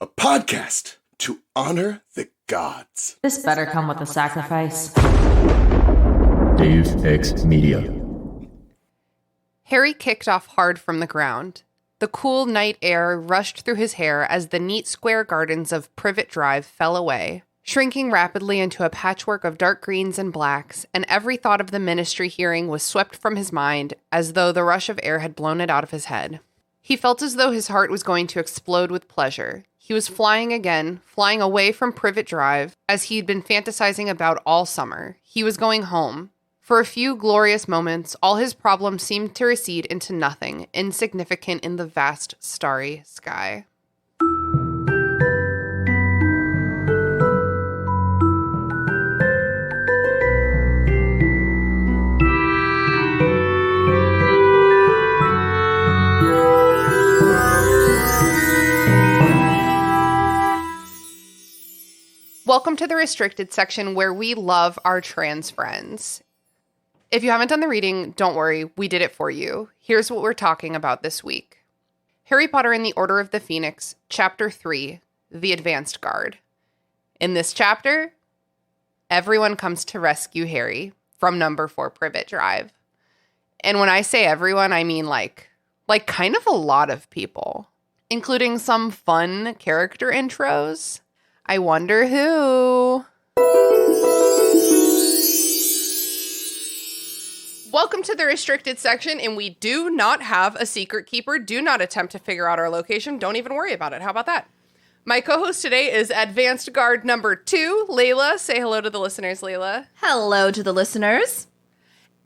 a podcast to honor the gods. This better come with a sacrifice. Dave X Media. Harry kicked off hard from the ground. The cool night air rushed through his hair as the neat square gardens of Privet Drive fell away, shrinking rapidly into a patchwork of dark greens and blacks, and every thought of the ministry hearing was swept from his mind as though the rush of air had blown it out of his head. He felt as though his heart was going to explode with pleasure. He was flying again, flying away from Privet Drive, as he'd been fantasizing about all summer. He was going home. For a few glorious moments, all his problems seemed to recede into nothing, insignificant in the vast, starry sky. Welcome to the restricted section where we love our trans friends. If you haven't done the reading, don't worry, we did it for you. Here's what we're talking about this week. Harry Potter and the Order of the Phoenix, Chapter 3, The Advanced Guard. In this chapter, everyone comes to rescue Harry from number 4 Privet Drive. And when I say everyone, I mean like kind of a lot of people, including some fun character intros. I wonder who. Welcome to the restricted section, and we do not have a secret keeper. Do not attempt to figure out our location. Don't even worry about it. How about that? My co-host today is Advanced Guard number 2, Layla. Say hello to the listeners, Layla. Hello to the listeners.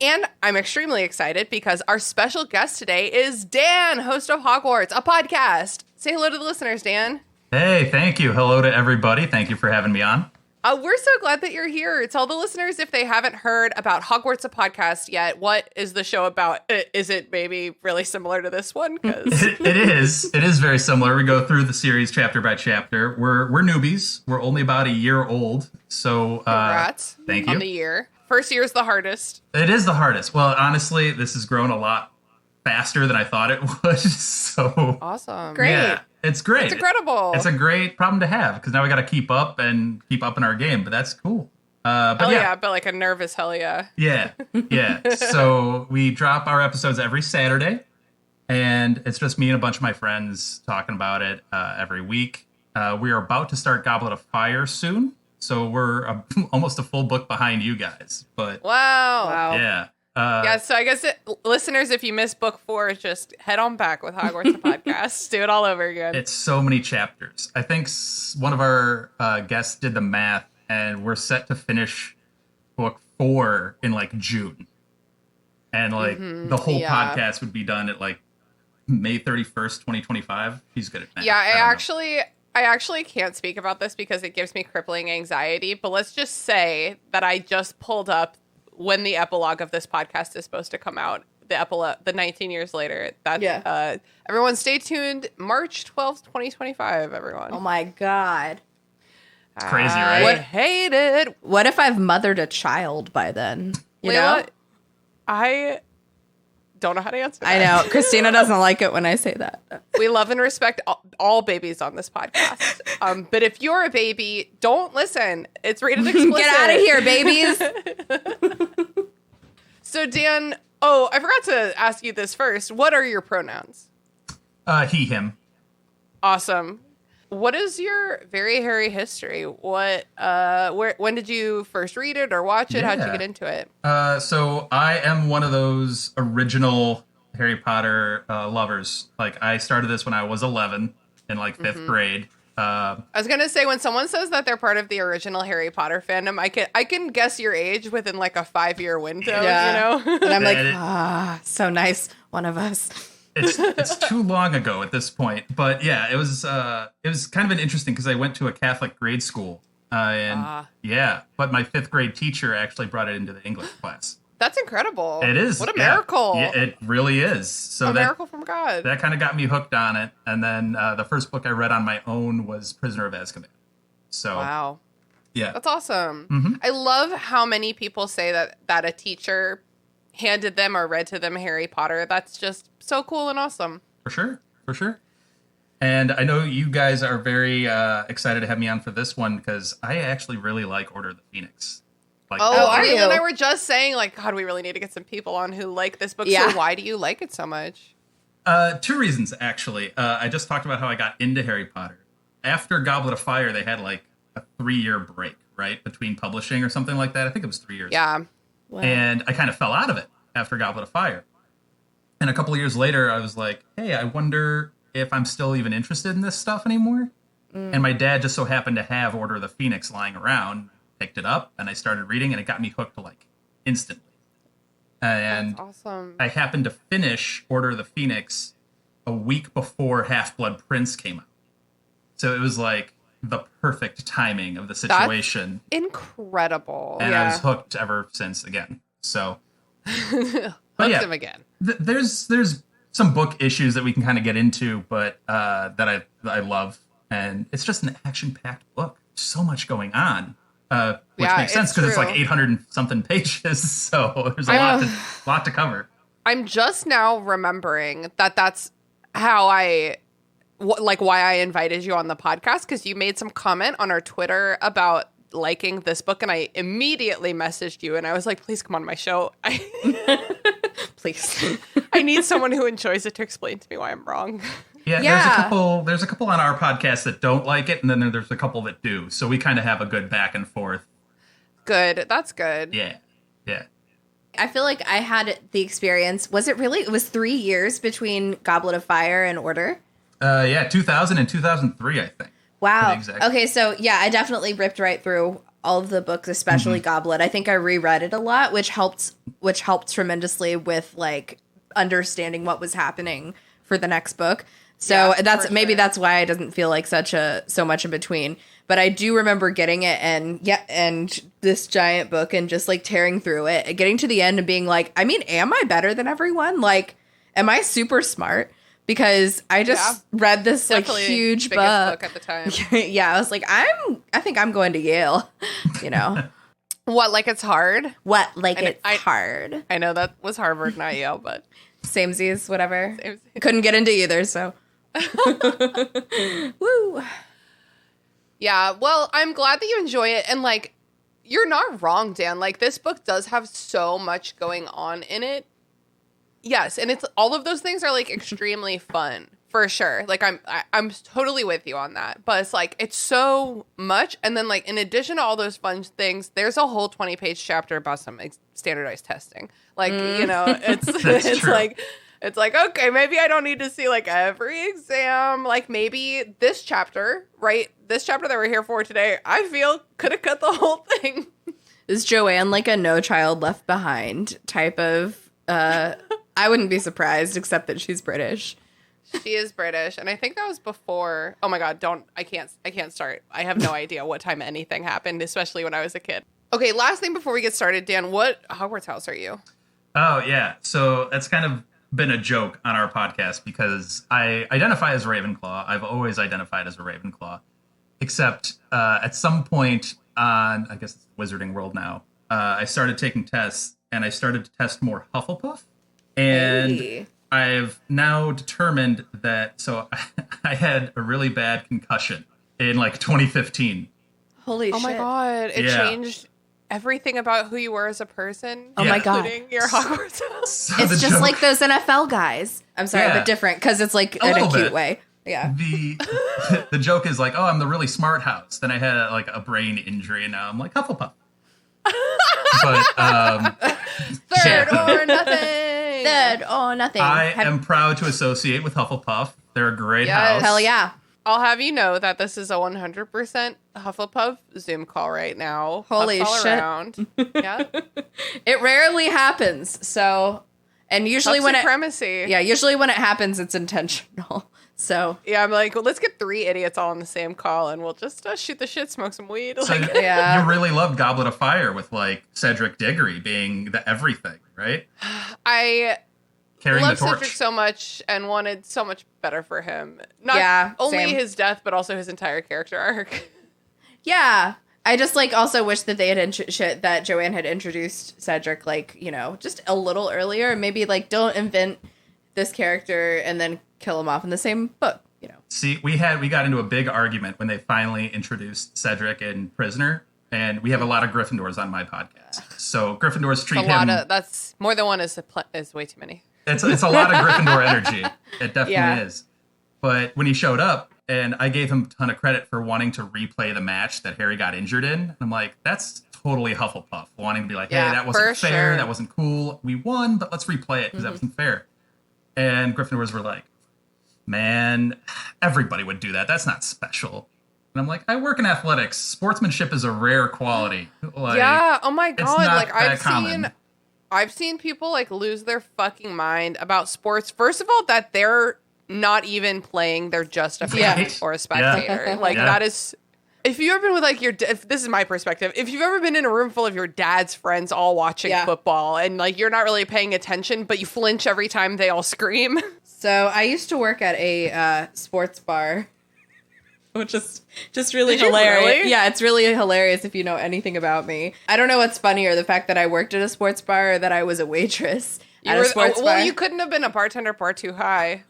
And I'm extremely excited because our special guest today is Dan, host of Hogwarts, a podcast. Say hello to the listeners, Dan. Hey, thank you. Hello to everybody. Thank you for having me on. We're so glad that you're here. Tell the listeners, if they haven't heard about Hogwarts, a podcast yet, what is the show about? Is it maybe really similar to this one? It is. It is very similar. We go through the series chapter by chapter. We're newbies. We're only about a year old. So congrats thank you. On the year. First year is the hardest. It is the hardest. Well, honestly, this has grown a lot faster than I thought it would. So awesome. Great. Yeah. It's great. It's incredible. It's a great problem to have because now we got to keep up in our game, but that's cool. But like a nervous hell yeah. Yeah. So we drop our episodes every Saturday, and it's just me and a bunch of my friends talking about it every week. We are about to start Goblet of Fire soon, so we're almost a full book behind you guys. But wow. Yeah. So I guess listeners, if you missed book 4, just head on back with Hogwarts the podcast. Do it all over again. It's so many chapters. I think one of our guests did the math, and we're set to finish book 4 in June, and the whole podcast would be done at May 31st, 2025. He's good at math. Yeah, I actually can't speak about this because it gives me crippling anxiety. But let's just say that I just pulled up when the epilogue of this podcast is supposed to come out, the 19 years later. Everyone stay tuned. March 12th, 2025, everyone. Oh my God. It's crazy, right? I hate it. What if I've mothered a child by then? You Layla, know? I don't know how to answer that. I know. Christina doesn't like it when I say that. We love and respect all babies on this podcast. But if you're a baby, don't listen. It's rated explicit. Get out of here, babies. So, Dan, I forgot to ask you this first. What are your pronouns? He, him. Awesome. What is your very hairy history? When did you first read it or watch it? Yeah. How'd you get into it? So I am one of those original Harry Potter lovers. I started this when I was 11 in 5th grade. I was gonna say, when someone says that they're part of the original Harry Potter fandom, I can guess your age within a 5-year window. Yeah. You know, and I'm so nice, one of us. It's too long ago at this point, but yeah, it was kind of an interesting because I went to a Catholic grade school, but my 5th grade teacher actually brought it into the English class. That's incredible. It is. What a miracle. Yeah, it really is. So a miracle from God. That kind of got me hooked on it. And then the first book I read on my own was Prisoner of Azkaban. So wow. Yeah. That's awesome. Mm-hmm. I love how many people say that a teacher handed them or read to them Harry Potter. That's just so cool and awesome. For sure. And I know you guys are very excited to have me on for this one because I actually really like Order of the Phoenix. Like, are you? And I were just saying, like, God, we really need to get some people on who like this book. Yeah. So why do you like it so much? 2 reasons, actually. I just talked about how I got into Harry Potter. After Goblet of Fire, they had like a 3-year break, right? Between publishing or something like that. I think it was 3 years. Yeah. Wow. And I kind of fell out of it after Goblet of Fire. And a couple of years later, I was like, hey, I wonder if I'm still even interested in this stuff anymore. And my dad just so happened to have Order of the Phoenix lying around, picked it up, and I started reading, and it got me hooked like instantly. And That's awesome. I happened to finish Order of the Phoenix a week before Half-Blood Prince came out. So it was like the perfect timing of the situation. Incredible. And I was hooked ever since again. So, but Hooked him again. There's some book issues that we can kind of get into, but that I love, and it's just an action-packed book. So much going on, which makes sense because it's like 800 and something pages. So there's a lot to cover. I'm just now remembering that that's how why I invited you on the podcast, because you made some comment on our Twitter about liking this book, and I immediately messaged you, and I was like, please come on my show. Please. I need someone who enjoys it to explain to me why I'm wrong. Yeah. There's a couple on our podcast that don't like it, and then there's a couple that do. So we kind of have a good back and forth. Good. That's good. Yeah. I feel like I had the experience. Was it really? It was 3 years between Goblet of Fire and Order? 2000 and 2003, I think. Wow. Exactly. Okay, so yeah, I definitely ripped right through all of the books, especially Goblet. I think I reread it a lot, which helped tremendously with like understanding what was happening for the next book. So that's why it doesn't feel like so much in between. But I do remember getting it and this giant book and just like tearing through it, getting to the end and being like, I mean, am I better than everyone? Like, am I super smart? Because I just read this Definitely like huge book at the time. Yeah, I was like, I think I'm going to Yale, you know. What, like it's hard? Hard. I know that was Harvard, not Yale, but Samesies, whatever. Samesies. Couldn't get into either, so. Woo. Yeah, well, I'm glad that you enjoy it. And like, you're not wrong, Dan. Like, this book does have so much going on in it. Yes, and it's all of those things are like extremely fun, for sure. Like I'm totally with you on that. But it's like it's so much, and then like in addition to all those fun things, there's a whole 20-page chapter about some standardized testing. Like you know, it's like okay, maybe I don't need to see like every exam. Like maybe this chapter, right? This chapter that we're here for today, I feel could have cut the whole thing. Is Joanne like a No Child Left Behind type of? I wouldn't be surprised, except that she's British. She is British, and I think that was before. Oh my God, I can't start. I have no idea what time anything happened, especially when I was a kid. Okay, last thing before we get started, Dan, what Hogwarts house are you? Oh, yeah. So that's kind of been a joke on our podcast because I identify as a Ravenclaw. I've always identified as a Ravenclaw, except at some point on, I guess it's Wizarding World now, I started taking tests, and I started to test more Hufflepuff. And I've now determined that, so I had a really bad concussion in like 2015. Holy shit. Oh my God. It changed everything about who you were as a person. Oh my God. Including your Hogwarts house. So It's just like those NFL guys. I'm sorry, but different because it's like in a cute way. Yeah. The joke is like, oh, I'm the really smart house. Then I had a brain injury, and now I'm like Hufflepuff. But Third or nothing. Third or nothing. I am proud to associate with Hufflepuff. They're a great house. Hell yeah. I'll have you know that this is a 100% Hufflepuff Zoom call right now. Holy Puffs all shit. Around. Yeah. It rarely happens. So, and usually Puff when supremacy. usually when it happens, it's intentional. So yeah, I'm like, well, let's get 3 idiots all on the same call, and we'll just shoot the shit, smoke some weed. So Like, yeah. you really loved Goblet of Fire with like Cedric Diggory being the everything, right? I Carrying love the torch. Cedric so much and wanted so much better for him. Not only same. his death, but also his entire character arc. Yeah. I just like also wish that they had that Joanne had introduced Cedric like, you know, just a little earlier. Maybe like don't invent this character and then kill him off in the same book, you know. See, we got into a big argument when they finally introduced Cedric in Prisoner, and we have a lot of Gryffindors on my podcast. So Gryffindors treat him. That's more than one is way too many. It's a lot of Gryffindor energy. It definitely is. But when he showed up, and I gave him a ton of credit for wanting to replay the match that Harry got injured in, I'm like, that's totally Hufflepuff, wanting to be like, hey, that wasn't fair, sure. That wasn't cool. We won, but let's replay it because that wasn't fair. And Gryffindors were like, man, everybody would do that. That's not special. And I'm like, I work in athletics. Sportsmanship is a rare quality. Like, yeah. Oh my God. Like I've seen people like lose their fucking mind about sports. First of all, that they're not even playing. They're just a fan or a spectator. Yeah. Like that is, if you've ever been with like if this is my perspective, if you've ever been in a room full of your dad's friends all watching football and like you're not really paying attention, but you flinch every time they all scream. So I used to work at a sports bar, which is just really hilarious. Really? Yeah, it's really hilarious if you know anything about me. I don't know what's funnier, the fact that I worked at a sports bar or that I was a waitress at a sports bar. Well, you couldn't have been a bartender bar too high.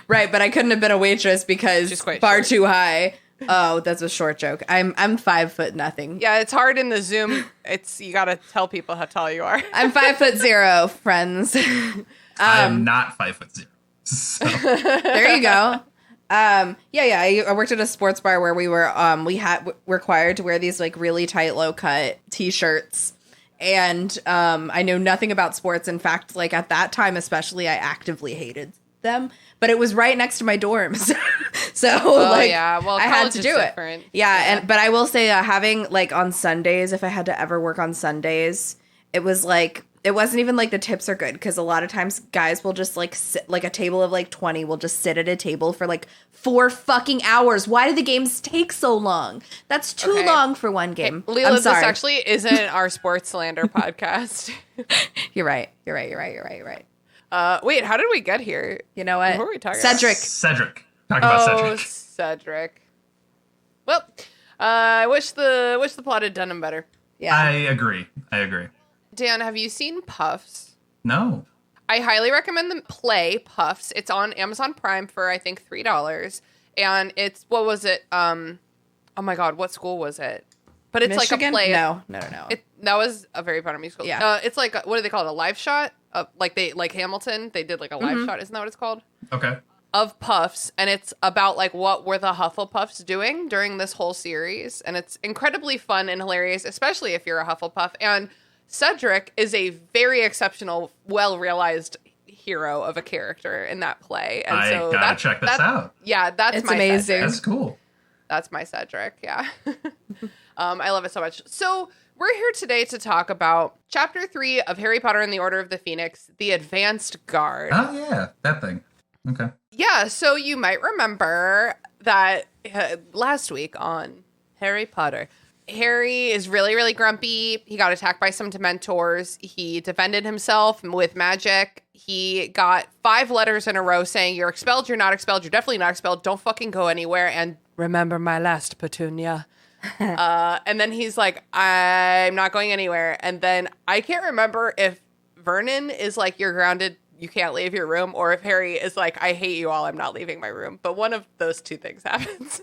Right, but I couldn't have been a waitress because bar too high. Oh, that's a short joke. I'm 5'0". Yeah, it's hard in the Zoom. You got to tell people how tall you are. I'm 5'0", friends. I'm not 5'0". So. There you go. I worked at a sports bar where we were required to wear these like really tight low cut t-shirts, and I know nothing about sports. In fact, like at that time especially, I actively hated them, but it was right next to my dorms. So I had to do it. But I will say having like on Sundays, if I had to ever work on Sundays, it was like, it wasn't even like the tips are good, because a lot of times guys will just like sit, like a table of like 20 will just sit at a table for like 4 fucking hours. Why do the games take so long? That's too long for one game. Hey, Leela, I'm sorry. This actually isn't our sports slander podcast. You're right. Wait, how did we get here? You know what? What were we talking Cedric. Talking about Cedric. Well, I wish the plot had done him better. Yeah. I agree. Dan, have you seen Puffs? No. I highly recommend them play Puffs. It's on Amazon Prime for, I think, $3. And it's, what was it? Oh my God, what school was it? But it's Michigan? like a play. No. That was a very part of musical. Yeah. It's like, what do they call it? A live shot? Like Hamilton, they did like a live shot. Isn't that what it's called? Okay. Of Puffs, and it's about like what were the Hufflepuffs doing during this whole series, and it's incredibly fun and hilarious, especially if you're a Hufflepuff. And Cedric is a very exceptional, well-realized hero of a character in that play, and I gotta check this out. Yeah, it's my amazing. Cedric. That's cool. That's my Cedric. Yeah, I love it so much. So we're here today to talk about Chapter 3 of Harry Potter and the Order of the Phoenix, the Advanced Guard. Oh yeah, that thing. Okay. Yeah, so you might remember that last week on Harry Potter, Harry is really, really grumpy. He got attacked by some Dementors. He defended himself with magic. He got 5 letters in a row saying, you're expelled, you're not expelled, you're definitely not expelled, don't fucking go anywhere, and remember my last Petunia. And then he's like, I'm not going anywhere. And then I can't remember if Vernon is like, you're grounded, you can't leave your room, or if Harry is like, I hate you all, I'm not leaving my room. But one of those two things happens.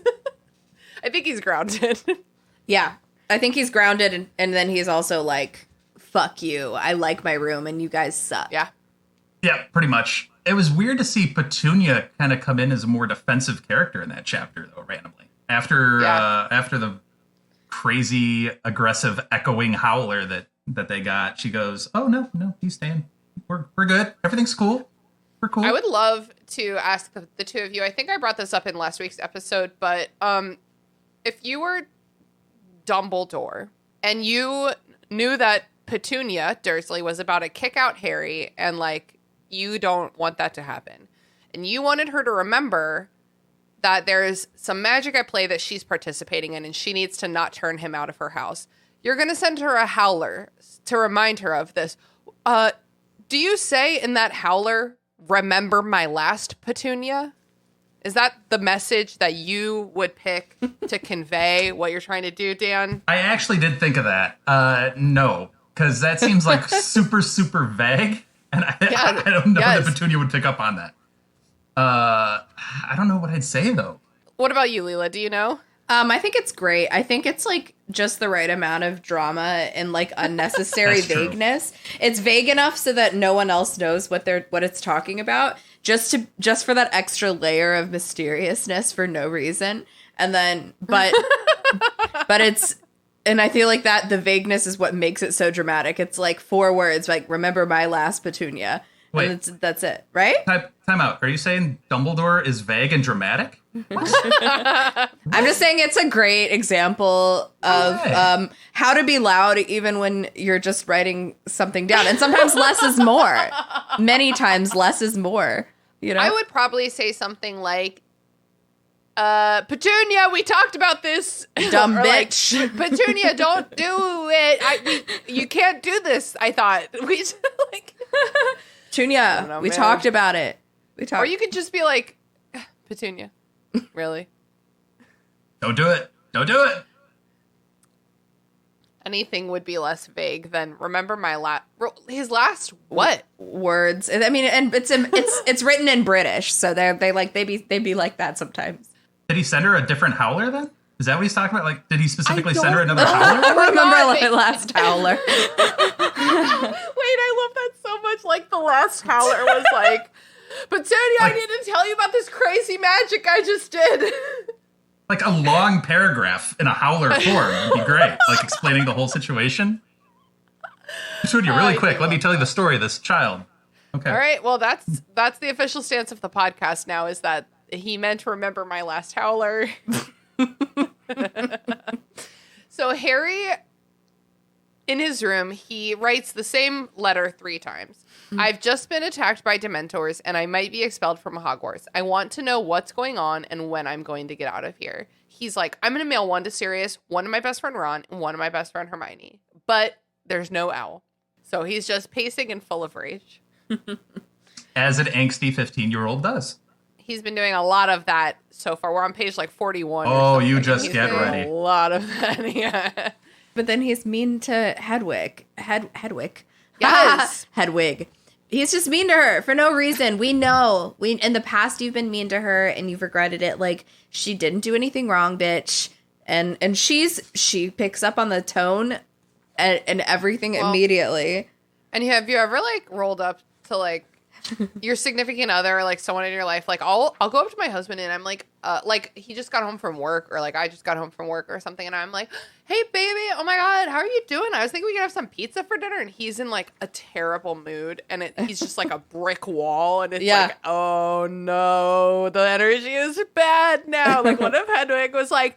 I think he's grounded. Yeah, I think he's grounded, and then he's also like, fuck you, I like my room, and you guys suck. Yeah, pretty much. It was weird to see Petunia kind of come in as a more defensive character in that chapter, though, randomly. After the crazy, aggressive, echoing howler that they got, she goes, oh, no, he's staying. We're good. Everything's cool. We're cool. I would love to ask the two of you, I think I brought this up in last week's episode, but if you were Dumbledore and you knew that Petunia Dursley was about to kick out Harry, and like you don't want that to happen, and you wanted her to remember that there's some magic at play that she's participating in and she needs to not turn him out of her house, you're going to send her a howler to remind her of this. Do you say in that howler, remember my last Petunia? Is that the message that you would pick to convey what you're trying to do, Dan? I actually did think of that. No, because that seems like super, super vague. And I don't know that Petunia would pick up on that. I don't know what I'd say, though. What about you, Leela? Do you know? I think it's great. I think it's like just the right amount of drama and like unnecessary vagueness. It's vague enough so that no one else knows what it's talking about, just for that extra layer of mysteriousness for no reason. And then, but it's, and I feel like that the vagueness is what makes it so dramatic. It's like 4 words, like remember my last Petunia. Wait, and that's it, right? Time out. Are you saying Dumbledore is vague and dramatic? I'm just saying it's a great example of how to be loud even when you're just writing something down. And sometimes less is more. Many times less is more. You know? I would probably say something like, Petunia, we talked about this. Dumb bitch. Like, Petunia, don't do it. You can't do this, I thought. We just, like... Petunia, we talked about it. Or you could just be like, Petunia, really? Don't do it. Don't do it. Anything would be less vague than remember my his last what words. I mean, and it's written in British, so they be like that sometimes. Did he send her a different howler then? Is that what he's talking about? Like, did he specifically send her another howler? I remember my last howler. Wait, I love that so much. Like the last howler was like, Petunia, I need to tell you about this crazy magic I just did. Like a long paragraph in a howler form would be great. Like explaining the whole situation. Petunia, really quick, let me tell you the story of this child. Okay. All right. Well, that's the official stance of the podcast now, is that he meant to remember my last howler. So Harry, in his room, he writes the same letter 3 times. I've just been attacked by Dementors, and I might be expelled from Hogwarts. I want to know what's going on and when I'm going to get out of here. He's like, I'm going to mail 1 to Sirius, 1 to my best friend Ron, and 1 to my best friend Hermione. But there's no owl. So he's just pacing and full of rage. As an angsty 15-year-old does. He's been doing a lot of that so far. We're on page like 41. Oh, you just get ready. A lot of that, yeah. But then he's mean to Hedwig. Hedwig. Yes. Hedwig. He's just mean to her for no reason. We know. In the past you've been mean to her and you've regretted it. Like, she didn't do anything wrong, bitch. And she picks up on the tone and everything immediately. And have you ever like rolled up to like your significant other or like someone in your life? Like I'll go up to my husband and I'm like he just got home from work, or like I just got home from work or something, and I'm like, hey baby, oh my god, how are you doing? I was thinking we could have some pizza for dinner, and he's in like a terrible mood, and he's just like a brick wall, and it's like, oh no, the energy is bad now. Like what if Hedwig was like,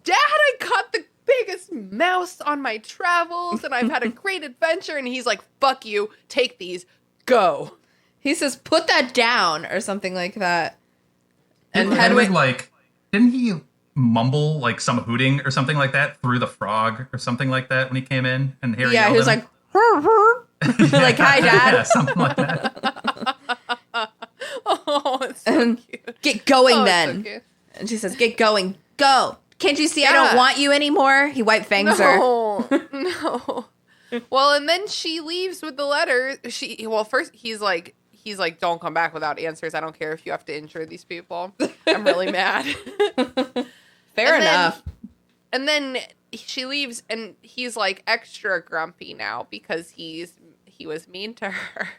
Dad, I caught the biggest mouse on my travels and I've had a great adventure, and he's like, fuck you, take these, go. He says, put that down, or something like that. And Hedwig, like, didn't he mumble like some hooting or something like that through the frog or something like that when he came in? And Harry he was like, like, hi, Dad. Yeah, something like that. Oh, it's so cute. Get going then. So and she says, get going. Go. Can't you see I don't want you anymore? He white fangs her. No. Well, and then she leaves with the letter. First he's like, don't come back without answers. I don't care if you have to injure these people. I'm really mad. Fair enough. And then she leaves, and he's like extra grumpy now because he was mean to her.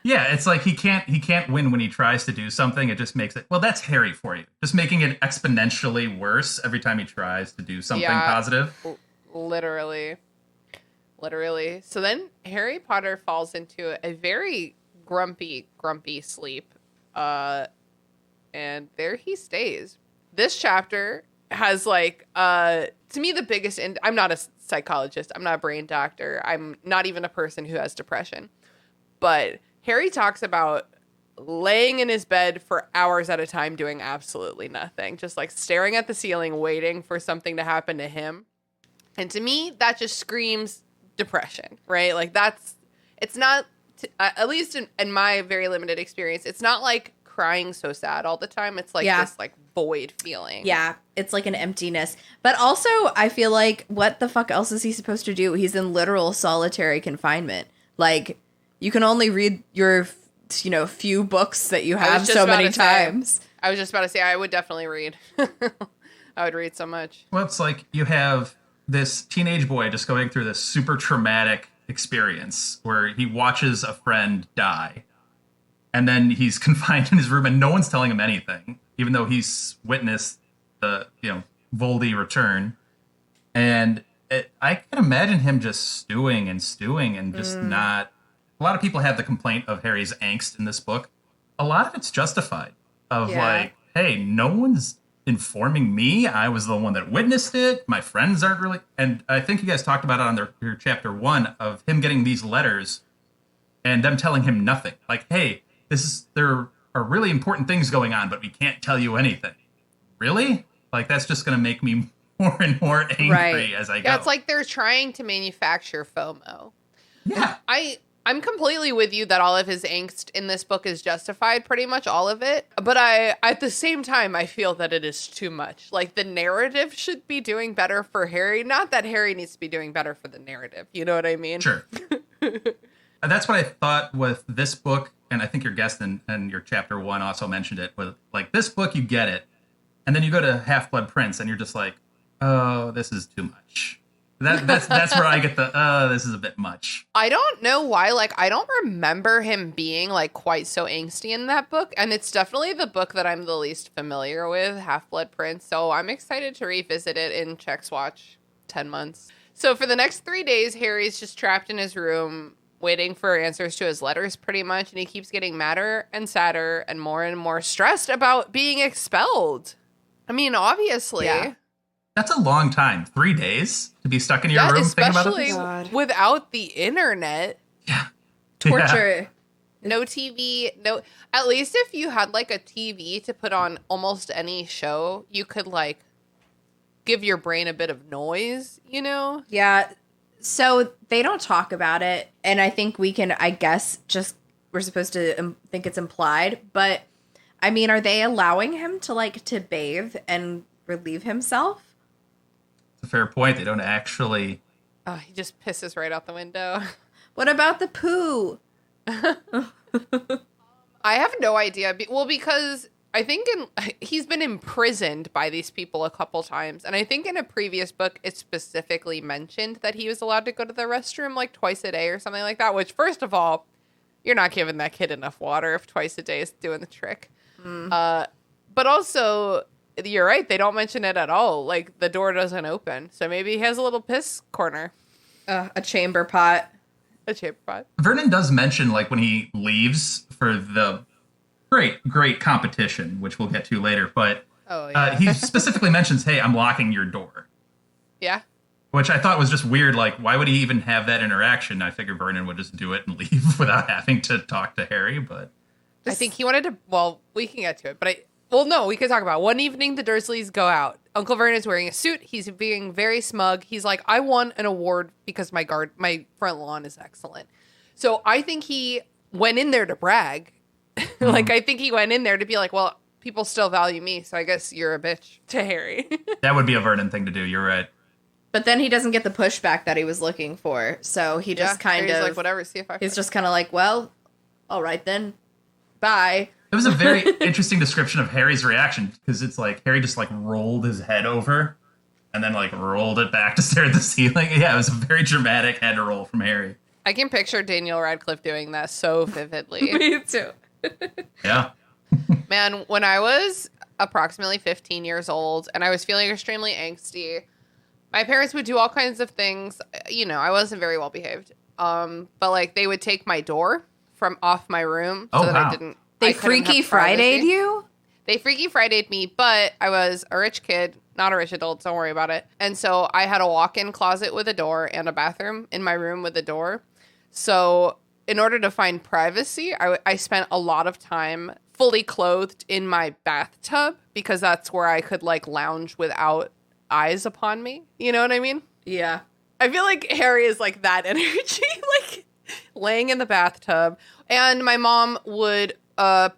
Yeah, it's like he can't win when he tries to do something. It just makes it, well, that's Harry for you. Just making it exponentially worse every time he tries to do something positive. Literally. So then Harry Potter falls into a very grumpy sleep. And there he stays. This chapter has like, to me, the biggest, I'm not a psychologist. I'm not a brain doctor. I'm not even a person who has depression. But Harry talks about laying in his bed for hours at a time doing absolutely nothing. Just like staring at the ceiling, waiting for something to happen to him. And to me, that just screams depression, right? Like it's not, at least in my very limited experience, it's not like crying so sad all the time. It's like this like void feeling. Yeah, it's like an emptiness. But also, I feel like, what the fuck else is he supposed to do? He's in literal solitary confinement. Like, you can only read your, few books that you have so many times. I was just about to say I would definitely read. I would read so much. Well, it's like you have this teenage boy just going through this super traumatic experience where he watches a friend die. And then he's confined in his room and no one's telling him anything, even though he's witnessed the, Voldy return. And I can imagine him just stewing and just not... A lot of people have the complaint of Harry's angst in this book. A lot of it's justified. Like, hey, no one's informing me. I was the one that witnessed it. My friends aren't really... And I think you guys talked about it on your chapter 1 of him getting these letters and them telling him nothing. Like, hey, there are really important things going on, but we can't tell you anything. Really? Like, that's just going to make me more and more angry as I go. Yeah, it's like they're trying to manufacture FOMO. Yeah. I'm completely with you that all of his angst in this book is justified, pretty much all of it. But at the same time, I feel that it is too much. Like, the narrative should be doing better for Harry. Not that Harry needs to be doing better for the narrative. You know what I mean? Sure. That's what I thought with this book. And I think your guest and your chapter 1 also mentioned it. With like, this book, you get it. And then you go to Half-Blood Prince and you're just like, oh, this is too much. That's where I get this is a bit much. I don't know why. Like, I don't remember him being like quite so angsty in that book. And it's definitely the book that I'm the least familiar with, Half-Blood Prince. So I'm excited to revisit it in Check's Watch 10 months. So for the next 3 days, Harry's just trapped in his room, waiting for answers to his letters pretty much. And he keeps getting madder and sadder and more stressed about being expelled. I mean, obviously. Yeah. That's a long time. 3 days to be stuck in your room thinking about it? Especially without the internet. Yeah. Torture. No TV. No. At least if you had like a TV to put on almost any show, you could like give your brain a bit of noise, you know? Yeah. So they don't talk about it. And I think we can, I guess, we're supposed to think it's implied. But I mean, are they allowing him to bathe and relieve himself? It's a fair point. They don't actually... Oh, he just pisses right out the window. What about the poo? I have no idea. Well, because I think he's been imprisoned by these people a couple times. And I think in a previous book, it specifically mentioned that he was allowed to go to the restroom like twice a day or something like that. Which, first of all, you're not giving that kid enough water if twice a day is doing the trick. But also... You're right. They don't mention it at all. Like, the door doesn't open. So maybe he has a little piss corner. A chamber pot. A chamber pot. Vernon does mention, like, when he leaves for the great competition, which we'll get to later, but he specifically mentions, hey, I'm locking your door. Yeah. Which I thought was just weird. Like, why would he even have that interaction? I figured Vernon would just do it and leave without having to talk to Harry, but... I think he wanted to... Well, we can get to it, but Well, no, we could talk about it. One evening, the Dursleys go out. Uncle Vernon's wearing a suit. He's being very smug. He's like, I won an award because my front lawn is excellent. So I think he went in there to brag. Like, I think he went in there to be like, well, people still value me, so I guess you're a bitch to Harry. That would be a Vernon thing to do. You're right. But then he doesn't get the pushback that he was looking for. So he just kind of... like, whatever, see if I... He's just kind of like, well, all right then. Bye. It was a very interesting description of Harry's reaction, because it's like Harry just like rolled his head over and then like rolled it back to stare at the ceiling. Yeah, it was a very dramatic head roll from Harry. I can picture Daniel Radcliffe doing that so vividly. Me too. Yeah. Man, when I was approximately 15 years old and I was feeling extremely angsty, my parents would do all kinds of things. You know, I wasn't very well behaved. But like they would take my door from off my room so that I didn't... They Freaky Friday'd you? They Freaky Friday'd me, but I was a rich kid, not a rich adult, don't worry about it. And so I had a walk-in closet with a door and a bathroom in my room with a door. So in order to find privacy, I spent a lot of time fully clothed in my bathtub because that's where I could like lounge without eyes upon me. You know what I mean? Yeah. I feel like Harry is like that energy, like laying in the bathtub. And my mom would...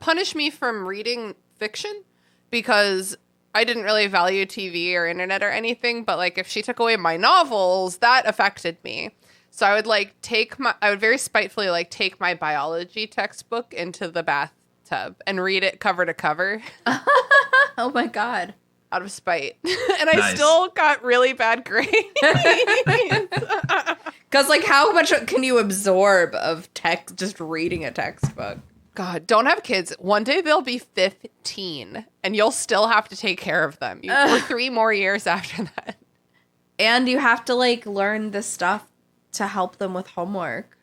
punish me from reading fiction because I didn't really value TV or internet or anything. But like if she took away my novels, that affected me. So I would like I would very spitefully like take my biology textbook into the bathtub bathtub and read it cover to cover Oh my God. out of spite. And I Nice. still got really bad grades. Because, like, how much can you absorb of text just reading a textbook? God, don't have kids. One day they'll be 15 and you'll still have to take care of them for 3 more years after that. And you have to, like, learn this stuff to help them with homework.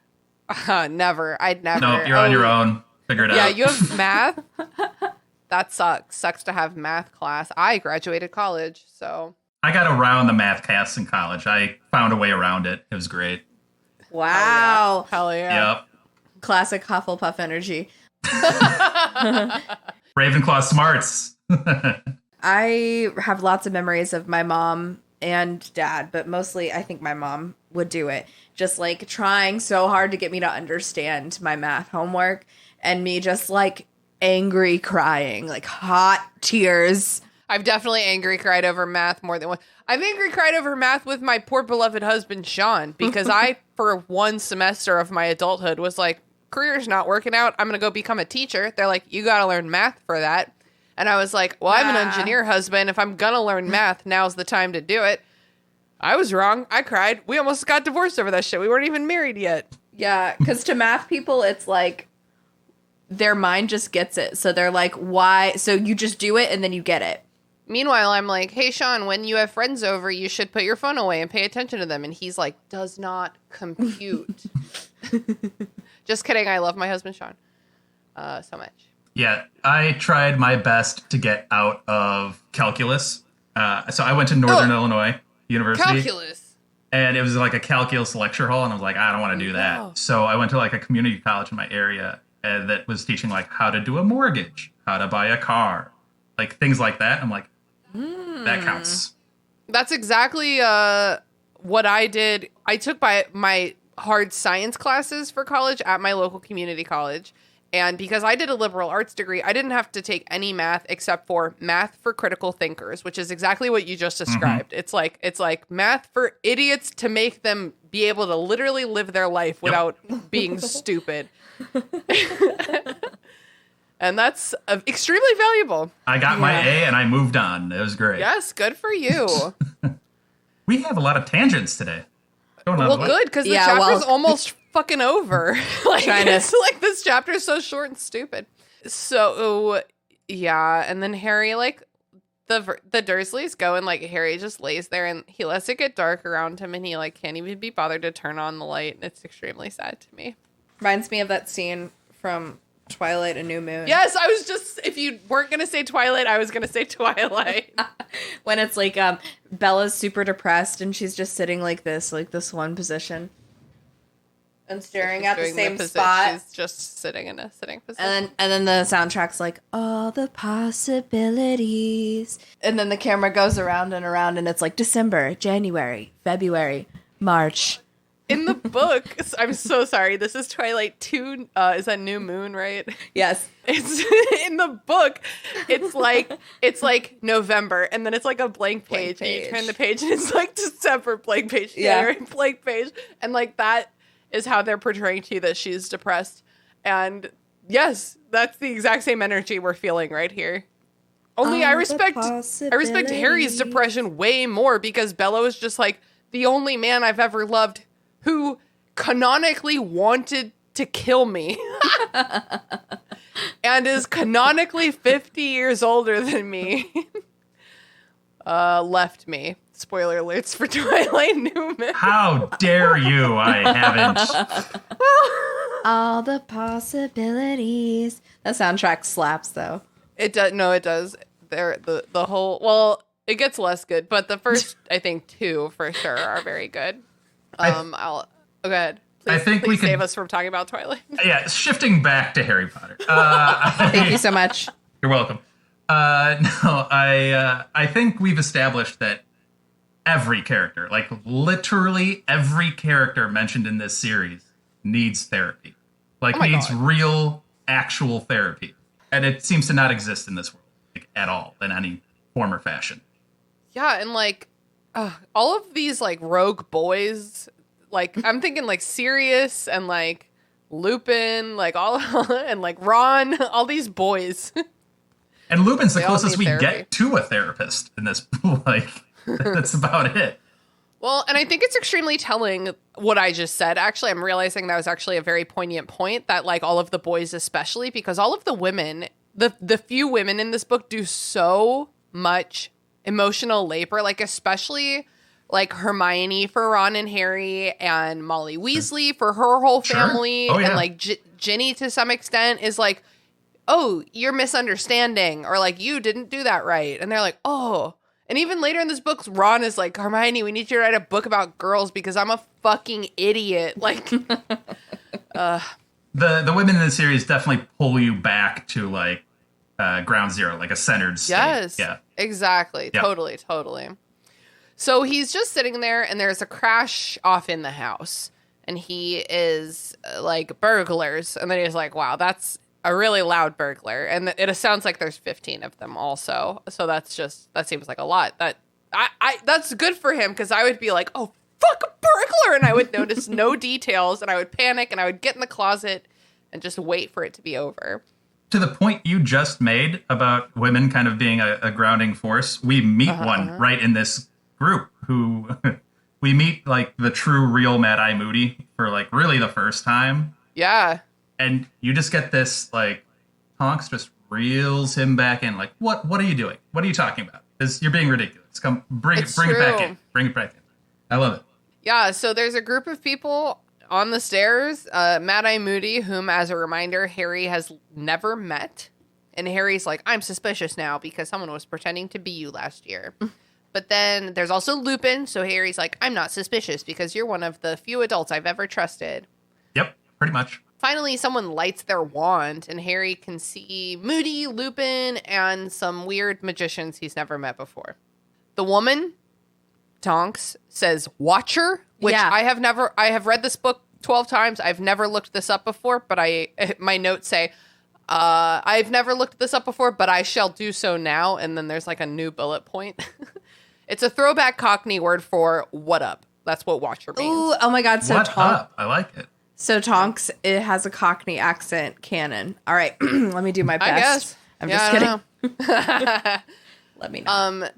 Never. I'd never. No, you're on your own. Figure it Yeah, out. you have math. That sucks. Sucks to have math class. I graduated college, so. I got around the math class in college. I found a way around it. It was great. Wow. Hell yeah. Yep. Classic Hufflepuff energy. Ravenclaw smarts. I have lots of memories of my mom and dad, but mostly I think my mom would do it. Just like trying so hard to get me to understand my math homework and me just like angry crying, like hot tears. I've definitely angry cried over math more than one. I've angry cried over math with my poor beloved husband, Sean, because I, for one semester of my adulthood, was like, career's not working out. I'm going to go become a teacher. They're like, you got to learn math for that. And I was like, well, I'm an engineer husband. If I'm going to learn math, now's the time to do it. I was wrong. I cried. We almost got divorced over that shit. We weren't even married yet. Yeah, because to math people, it's like their mind just gets it. So they're like, why? So you just do it and then you get it. Meanwhile, I'm like, hey, Sean, when you have friends over, you should put your phone away and pay attention to them. And he's like, does not compute. Just kidding. I love my husband, Sean, so much. Yeah, I tried my best to get out of calculus. So I went to Northern Illinois University. Calculus. And it was like a calculus lecture hall. And I was like, I don't want to do that. Wow. So I went to like a community college in my area that was teaching like how to do a mortgage, how to buy a car, like things like that. I'm like, that counts. That's exactly what I did. I took my hard science classes for college at my local community college. And because I did a liberal arts degree, I didn't have to take any math except for math for critical thinkers, which is exactly what you just described. Mm-hmm. It's like math for idiots to make them be able to literally live their life without being stupid. And that's extremely valuable. I got my A and I moved on. It was great. Yes, good for you. We have a lot of tangents today. Going on Well, what? good, because the Yeah, chapter's well- almost fucking over. Like, Trying to- it's like this chapter is so short and stupid. So, yeah, and then Harry, like, the Dursleys go, and, like, Harry just lays there, and he lets it get dark around him, and he, like, can't even be bothered to turn on the light, and it's extremely sad to me. Reminds me of that scene from Twilight: A New Moon. Yes, I was just, if you weren't going to say Twilight, I was going to say Twilight. When it's like Bella's super depressed and she's just sitting like this one position. And staring at the Doing same posi- spot. She's just sitting in a sitting position. And then the soundtrack's like, all the possibilities. And then the camera goes around and it's like December, January, February, March. In the book, I'm so sorry. This is Twilight 2. Is that New Moon, right? Yes. It's in the book. It's like November, and then it's like a blank page. Blank And you turn page. the page, and it's like December, blank page, Yeah. January, blank page, and like that is how they're portraying to you that she's depressed. And yes, that's the exact same energy we're feeling right here. Only I All the respect Harry's depression way more because Bella was just like the only man I've ever loved who canonically wanted to kill me and is canonically 50 years older than me. Left me. Spoiler alerts for Twilight Newman. How dare you? I haven't. All the possibilities. That soundtrack slaps, though. It does. No, it does. The whole. Well, it gets less good, but the first, I think, 2 for sure are very good. I'll go ahead. Please, I think we please save could- us from talking about Twilight. Yeah, shifting back to Harry Potter. Thank you so much. You're welcome. I think we've established that every character, like literally every character mentioned in this series, needs therapy. Like Oh my needs God. real, actual therapy, and it seems to not exist in this world, like at all, in any form or fashion. Yeah, and like all of these like rogue boys, like I'm thinking like Sirius and like Lupin, like all and like Ron, all these boys. And Lupin's the They all closest need we therapy. get to a therapist in this. Like, that's about it. Well, and I think it's extremely telling what I just said. Actually, I'm realizing that was actually a very poignant point, that like all of the boys especially, because all of the women, the few women in this book do so much emotional labor, like especially like Hermione for Ron and Harry, and Molly Weasley for her whole family. Oh, yeah. And like Ginny to some extent is like, oh, you're misunderstanding, or like you didn't do that right. And they're like, oh. And even later in this book, Ron is like, Hermione, we need you to write a book about girls because I'm a fucking idiot. Like, The women in the series definitely pull you back to like ground zero, like a centered state. yes, Yeah. exactly. Yep. Totally. So he's just sitting there and there's a crash off in the house and he is like, burglars. And then he's like, wow, that's a really loud burglar. And it sounds like there's 15 of them also. So that seems like a lot. That's good for him, because I would be like, oh, fuck, a burglar. And I would notice no details and I would panic and I would get in the closet and just wait for it to be over. To the point you just made about women kind of being a grounding force, we meet one right in this group who we meet like the true real Mad Eye Moody for like really the first time. Yeah. And you just get this, like, Tonks just reels him back in. Like, what are you doing? What are you talking about? You're being ridiculous. Come, bring it back in. Bring it back in. I love it. Yeah, so there's a group of people on the stairs. Mad Eye Moody, whom, as a reminder, Harry has never met. And Harry's like, I'm suspicious now because someone was pretending to be you last year. But then there's also Lupin. So Harry's like, I'm not suspicious because you're one of the few adults I've ever trusted. Yep, pretty much. Finally, someone lights their wand, and Harry can see Moody, Lupin, and some weird magicians he's never met before. The woman, Tonks, says Watcher, which Yeah. I have read this book 12 times. I've never looked this up before, but my notes say, I've never looked this up before, but I shall do so now. And then there's like a new bullet point. It's a throwback Cockney word for what up. That's what Watcher means. Ooh, oh my God. So What up? I like it. So Tonks, it has a Cockney accent canon. All right, let me do my best. I guess. I'm Yeah, just I kidding. don't know. Let me know.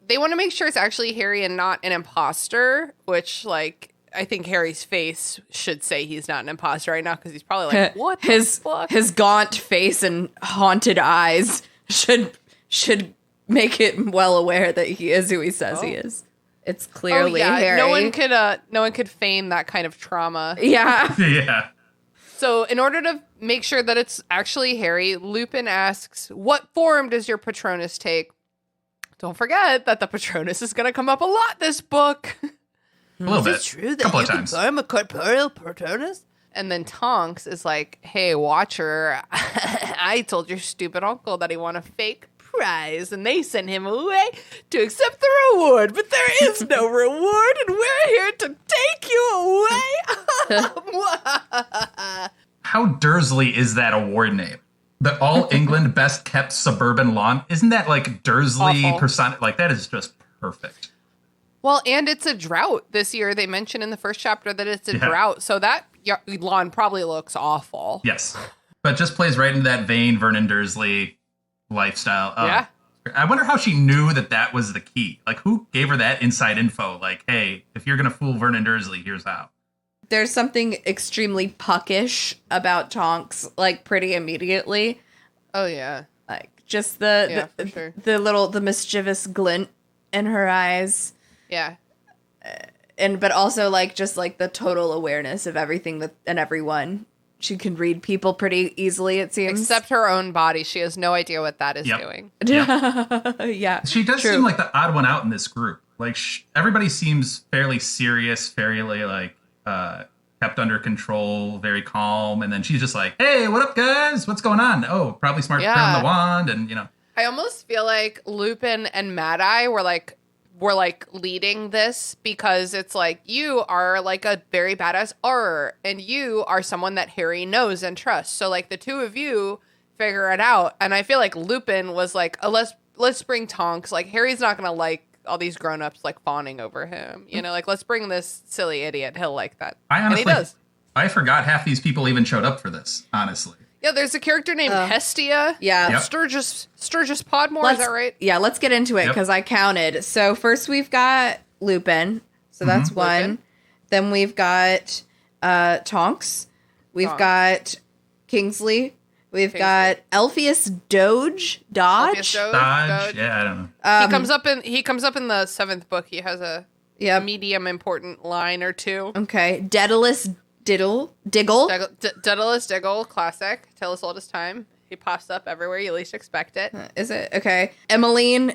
They want to make sure it's actually Harry and not an imposter, which, like, I think Harry's face should say he's not an imposter right now, because he's probably like, what the fuck? His gaunt face and haunted eyes should make it well aware that he is who he says he is. It's clearly Harry. No one could feign that kind of trauma. Yeah. Yeah. So in order to make sure that it's actually Harry, Lupin asks, what form does your Patronus take? Don't forget that the Patronus is going to come up a lot this book. A little bit. True Couple of times. I'm a corporeal Patronus? And then Tonks is like, hey, Watcher, I told your stupid uncle that he won a fake prize, and they sent him away to accept the reward, but there is no reward, and we're here to take you away. How Dursley is that award name? The All England Best Kept Suburban Lawn? Isn't that like Dursley Awful. persona? Like, that is just perfect. Well, and it's a drought this year. They mention in the first chapter that it's a Yeah. drought, so that lawn probably looks awful. Yes. But just plays right into that vein, Vernon Dursley lifestyle. Yeah. I wonder how she knew that was the key. Like, who gave her that inside info? Like, hey, if you're going to fool Vernon Dursley, here's how. There's something extremely puckish about Tonks, like pretty immediately. Oh, yeah. Like just Yeah, for sure. the mischievous glint in her eyes. Yeah. But also like just like the total awareness of everything and everyone. She can read people pretty easily, it seems. Except her own body. She has no idea what that is Yep. doing. Yeah. She does True. seem like the odd one out in this group. Like, everybody seems fairly serious, fairly, like, kept under control, very calm. And then she's just like, hey, what up, guys? What's going on? Oh, probably smart to turn Yeah. on the wand. And, you know. I almost feel like Lupin and Mad Eye were like leading this, because it's like, you are like a very badass Auror, and you are someone that Harry knows and trusts. So like the two of you figure it out. And I feel like Lupin was like, let's bring Tonks. Like, Harry's not gonna like all these grown-ups like fawning over him. You know, like, let's bring this silly idiot. He'll like that. I honestly and he does. I forgot half these people even showed up for this, honestly. Yeah, there's a character named Hestia. Yeah. Yep. Sturgis Podmore, is that right? Yeah, let's get into it because I counted. So first we've got Lupin. So that's one. Lupin. Then we've got Tonks. We've got Kingsley. We've got Elpheus Dodge. Elpheus Dodge? Yeah, I don't know. He comes up in the 7th book. He has a medium important line or two. Okay. Daedalus Diggle. Daedalus Diggle, classic. Tell us all this time. He pops up everywhere you least expect it. Is it? Okay. Emmeline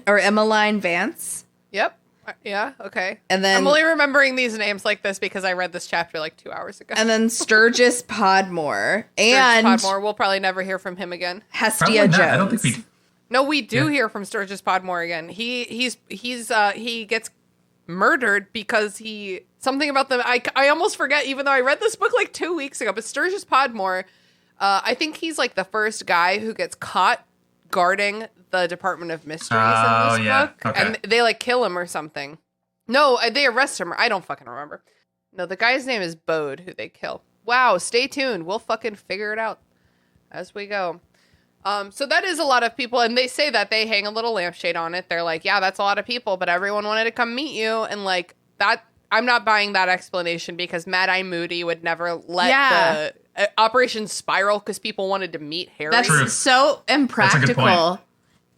Vance. Yep. Yeah, okay. And then, I'm only remembering these names like this because I read this chapter like 2 hours ago. And then Sturgis Podmore. And Sturgis Podmore, we'll probably never hear from him again. Hestia Jones. I don't think we... No, we do hear from Sturgis Podmore again. He gets murdered because something about them. I almost forget, even though I read this book like 2 weeks ago. But Sturgis Podmore, I think he's like the first guy who gets caught guarding the Department of Mysteries in this book. Okay. And they like kill him or something. No, they arrest him. I don't fucking remember. No, the guy's name is Bode, who they kill. Wow, stay tuned. We'll fucking figure it out as we go. So that is a lot of people, and they say that they hang a little lampshade on it. They're like, yeah, that's a lot of people, but everyone wanted to come meet you, and like that. I'm not buying that explanation because Mad Eye Moody would never let the Operation spiral because people wanted to meet Harry. That's True. So impractical. That's a good point.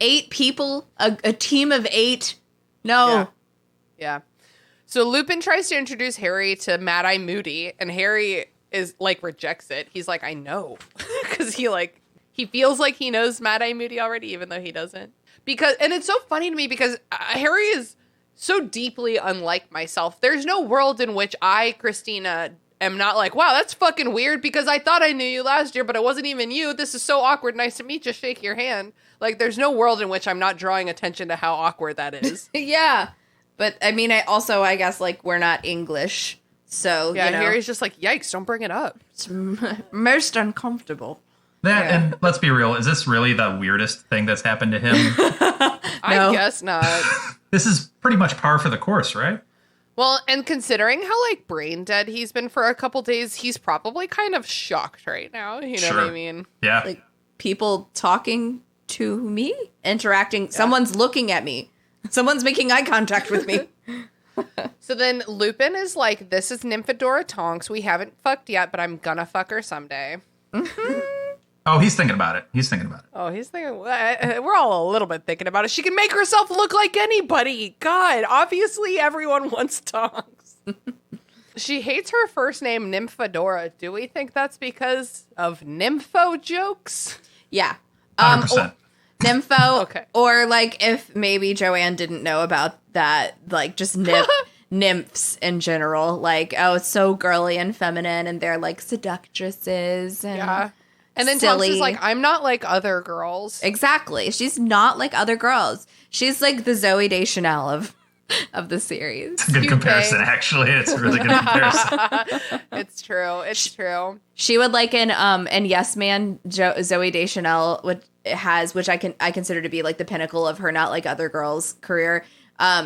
8 people, a team of 8. No. Yeah. So Lupin tries to introduce Harry to Mad Eye Moody, and Harry is like rejects it. He's like, I know, because he feels like he knows Mad Eye Moody already, even though he doesn't. And it's so funny to me because Harry is so deeply unlike myself. There's no world in which I, Christina, am not like, wow, that's fucking weird because I thought I knew you last year, but it wasn't even you. This is so awkward. Nice to meet you. Shake your hand. Like, there's no world in which I'm not drawing attention to how awkward that is. Yeah. But, I mean, I guess, like, we're not English. So, yeah, Harry's just like, yikes, don't bring it up. It's most uncomfortable. And let's be real, is this really the weirdest thing that's happened to him? I guess not. This is pretty much par for the course, right? Well, and considering how, like, brain dead he's been for a couple days, he's probably kind of shocked right now. You know what I mean? Yeah. Like, people talking to me, interacting. Yeah. Someone's looking at me. Someone's making eye contact with me. So then Lupin is like, this is Nymphadora Tonks. We haven't fucked yet, but I'm gonna fuck her someday. Mm-hmm. Oh, he's thinking about it. Oh, he's thinking. We're all a little bit thinking about it. She can make herself look like anybody. God, obviously everyone wants Tonks. She hates her first name, Nymphadora. Do we think that's because of nympho jokes? Yeah. 100%. Nympho. Okay. Or, like, if maybe Joanne didn't know about that, like, just nymphs in general. Like, oh, it's so girly and feminine, and they're, like, seductresses. And And then Tonks is like, I'm not like other girls. Exactly. She's not like other girls. She's, like, the Zooey Deschanel of the series. It's a good comparison, actually. It's a really good comparison. It's true. It's true. She would like in Yes Man, Zooey Deschanel, which I consider to be like the pinnacle of her not like other girls career.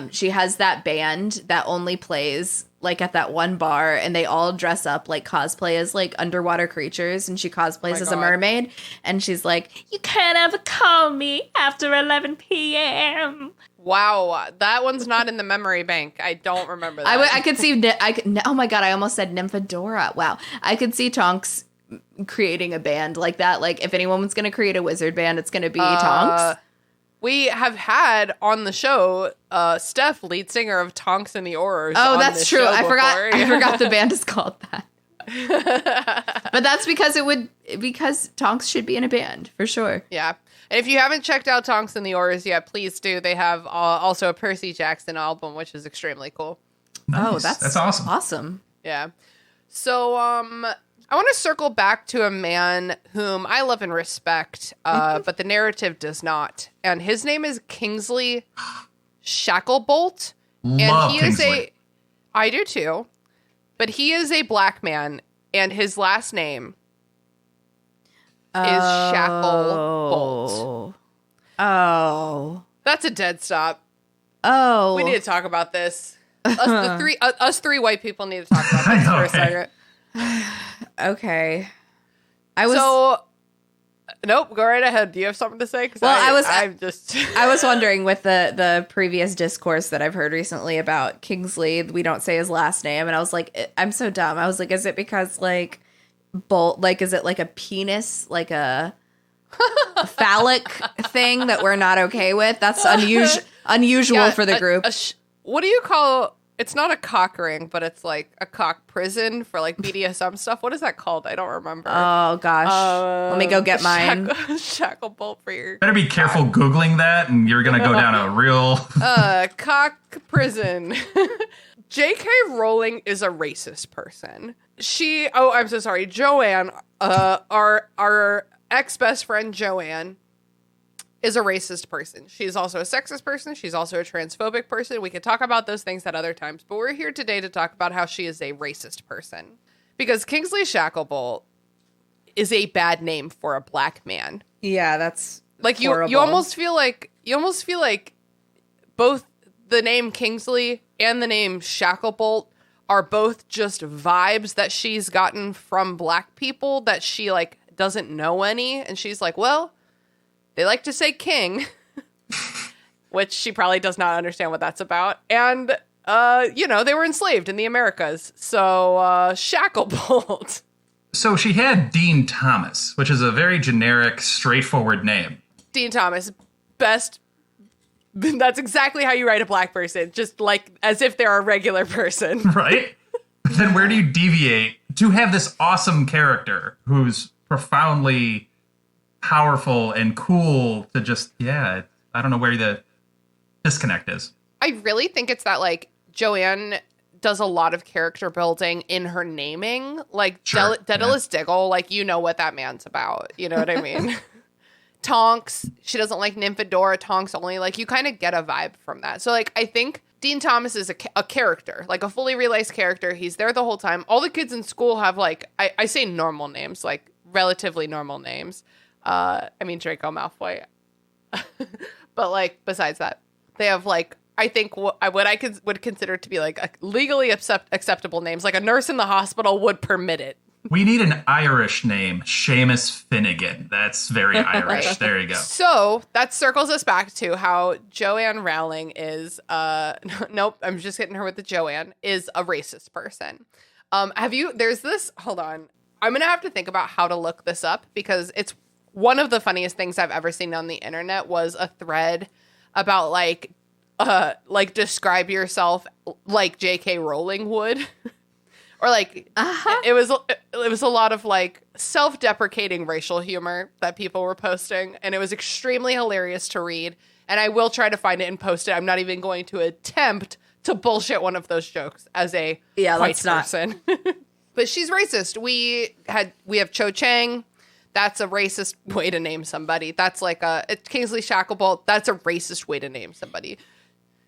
She has that band that only plays like at that one bar, and they all dress up like cosplay as like underwater creatures, and she cosplays as a mermaid, and she's like, you can't ever call me after 11 p.m. Wow, that one's not in the memory bank. I don't remember that. I could see, oh my god, I almost said Nymphadora. Wow. I could see Tonks creating a band like that. Like, if anyone was going to create a wizard band, it's going to be Tonks. We have had on the show Steph, lead singer of Tonks and the Aurors. Oh, that's true. I forgot the band is called that. But that's because Tonks should be in a band, for sure. Yeah. And if you haven't checked out Tonks and the Aurors yet, please do. They have also a Percy Jackson album, which is extremely cool. Nice. Oh, that's awesome. Awesome. Yeah. So, I want to circle back to a man whom I love and respect, but the narrative does not. And his name is Kingsley Shacklebolt. Love he Kingsley. I do too. But he is a black man, and his last name is Shacklebolt. Oh. That's a dead stop. Oh. We need to talk about this. Us three white people need to talk about this for a second. Okay. Nope, go right ahead. Do you have something to say? Well, I was wondering with the previous discourse that I've heard recently about Kingsley, we don't say his last name, and I was like, I'm so dumb. I was like, is it because like bolt, like is it like a penis, like a phallic thing that we're not okay with? That's unusual for the group. What do you call? It's not a cock ring, but it's like a cock prison for like BDSM stuff. What is that called? I don't remember. Oh gosh, let me go get mine. Shackle bolt for your. Better be careful Googling that, and you're gonna go down a real cock prison. J.K. Rowling is a racist person. I'm so sorry, Joanne. Our ex best friend Joanne is a racist person. She's also a sexist person. She's also a transphobic person. We could talk about those things at other times, but we're here today to talk about how she is a racist person. Because Kingsley Shacklebolt is a bad name for a black man. Yeah, that's like you almost feel like both the name Kingsley and the name Shacklebolt are both just vibes that she's gotten from black people that she like doesn't know any, and she's like, well, they like to say king, which she probably does not understand what that's about. And, they were enslaved in the Americas. So, Shacklebolt. So she had Dean Thomas, which is a very generic, straightforward name. Dean Thomas, best. That's exactly how you write a black person. Just like as if they're a regular person. Right? Then where do you deviate to have this awesome character who's profoundly powerful and cool to just, I don't know where the disconnect is. I really think it's that, like, Joanne does a lot of character building in her naming. Like, sure, Daedalus Diggle, like, you know what that man's about. You know what I mean? Tonks, she doesn't like Nymphadora, Tonks only. Like, you kind of get a vibe from that. So, like, I think Dean Thomas is a character, like a fully realized character. He's there the whole time. All the kids in school have, like, I say normal names, like, relatively normal names. Draco Malfoy. But, like, besides that, they have, like, I think what I would consider to be, like, a legally acceptable names. Like, a nurse in the hospital would permit it. We need an Irish name. Seamus Finnegan. That's very Irish. Right. There you go. So, that circles us back to how Joanne Rowling is, nope, I'm just hitting her with the Joanne, is a racist person. Hold on. I'm going to have to think about how to look this up because it's one of the funniest things I've ever seen on the internet was a thread about like describe yourself like J.K. Rowling would, or like it was a lot of like self-deprecating racial humor that people were posting, and it was extremely hilarious to read. And I will try to find it and post it. I'm not even going to attempt to bullshit one of those jokes as a white person. But she's racist. We have Cho Chang. That's a racist way to name somebody. That's like Kingsley Shacklebolt. That's a racist way to name somebody.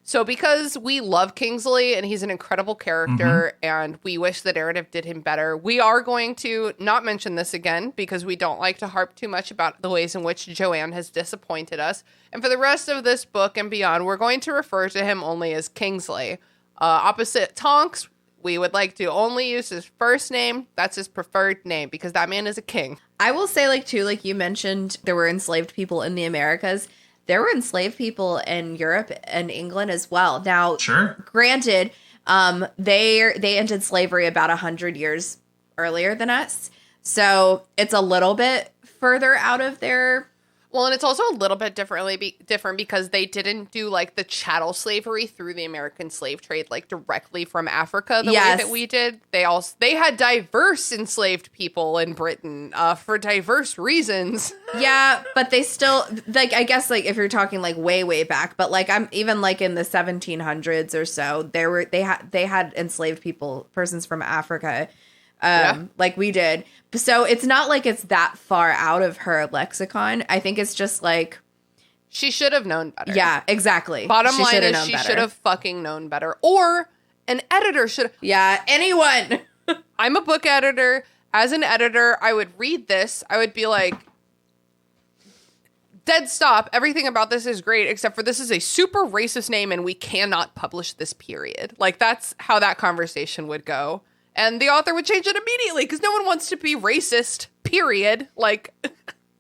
So because we love Kingsley and he's an incredible character and we wish the narrative did him better, we are going to not mention this again because we don't like to harp too much about the ways in which Joanne has disappointed us. And for the rest of this book and beyond, we're going to refer to him only as Kingsley. Opposite Tonks, we would like to only use his first name. That's his preferred name because that man is a king. I will say, like, too, like you mentioned, there were enslaved people in the Americas. There were enslaved people in Europe and England as well. Now, sure. Granted, they ended slavery about 100 years earlier than us. So it's a little bit further out of their... Well, and it's also a little bit different because they didn't do like the chattel slavery through the American slave trade, like directly from Africa the way that we did. They had diverse enslaved people in Britain for diverse reasons. Yeah, but they still like, I guess like if you're talking like way back, but like I'm even like in the 1700s or so, they had enslaved persons from Africa. Like we did. So it's not like it's that far out of her lexicon. I think it's just like... She should have known better. Yeah, exactly. Bottom line is she should have fucking known better. Or an editor should... Yeah, anyone! I'm a book editor. As an editor, I would read this. I would be like, dead stop. Everything about this is great, except for this is a super racist name and we cannot publish this period. Like, that's how that conversation would go. And the author would change it immediately because no one wants to be racist, period. Like,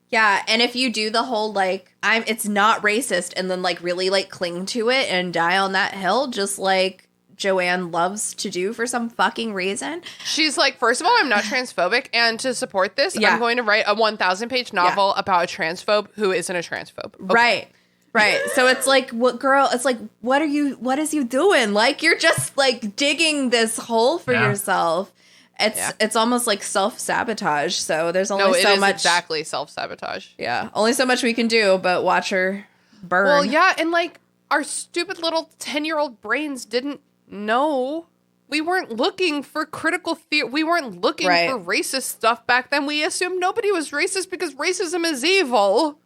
yeah, and if you do the whole, like, it's not racist and then, like, really, like, cling to it and die on that hill, just like Joanne loves to do for some fucking reason. She's like, first of all, I'm not transphobic, and to support this, I'm going to write a 1,000-page novel about a transphobe who isn't a transphobe. Okay. Right. So it's like, what, girl? It's like, what is you doing? Like, you're just like digging this hole for yourself. It's almost like self-sabotage. So there's only so much. Exactly self-sabotage. Yeah, only so much we can do, but watch her burn. Well, yeah, and like our stupid little 10-year-old brains didn't know. We weren't looking for critical theory. We weren't looking for racist stuff back then. We assumed nobody was racist because racism is evil.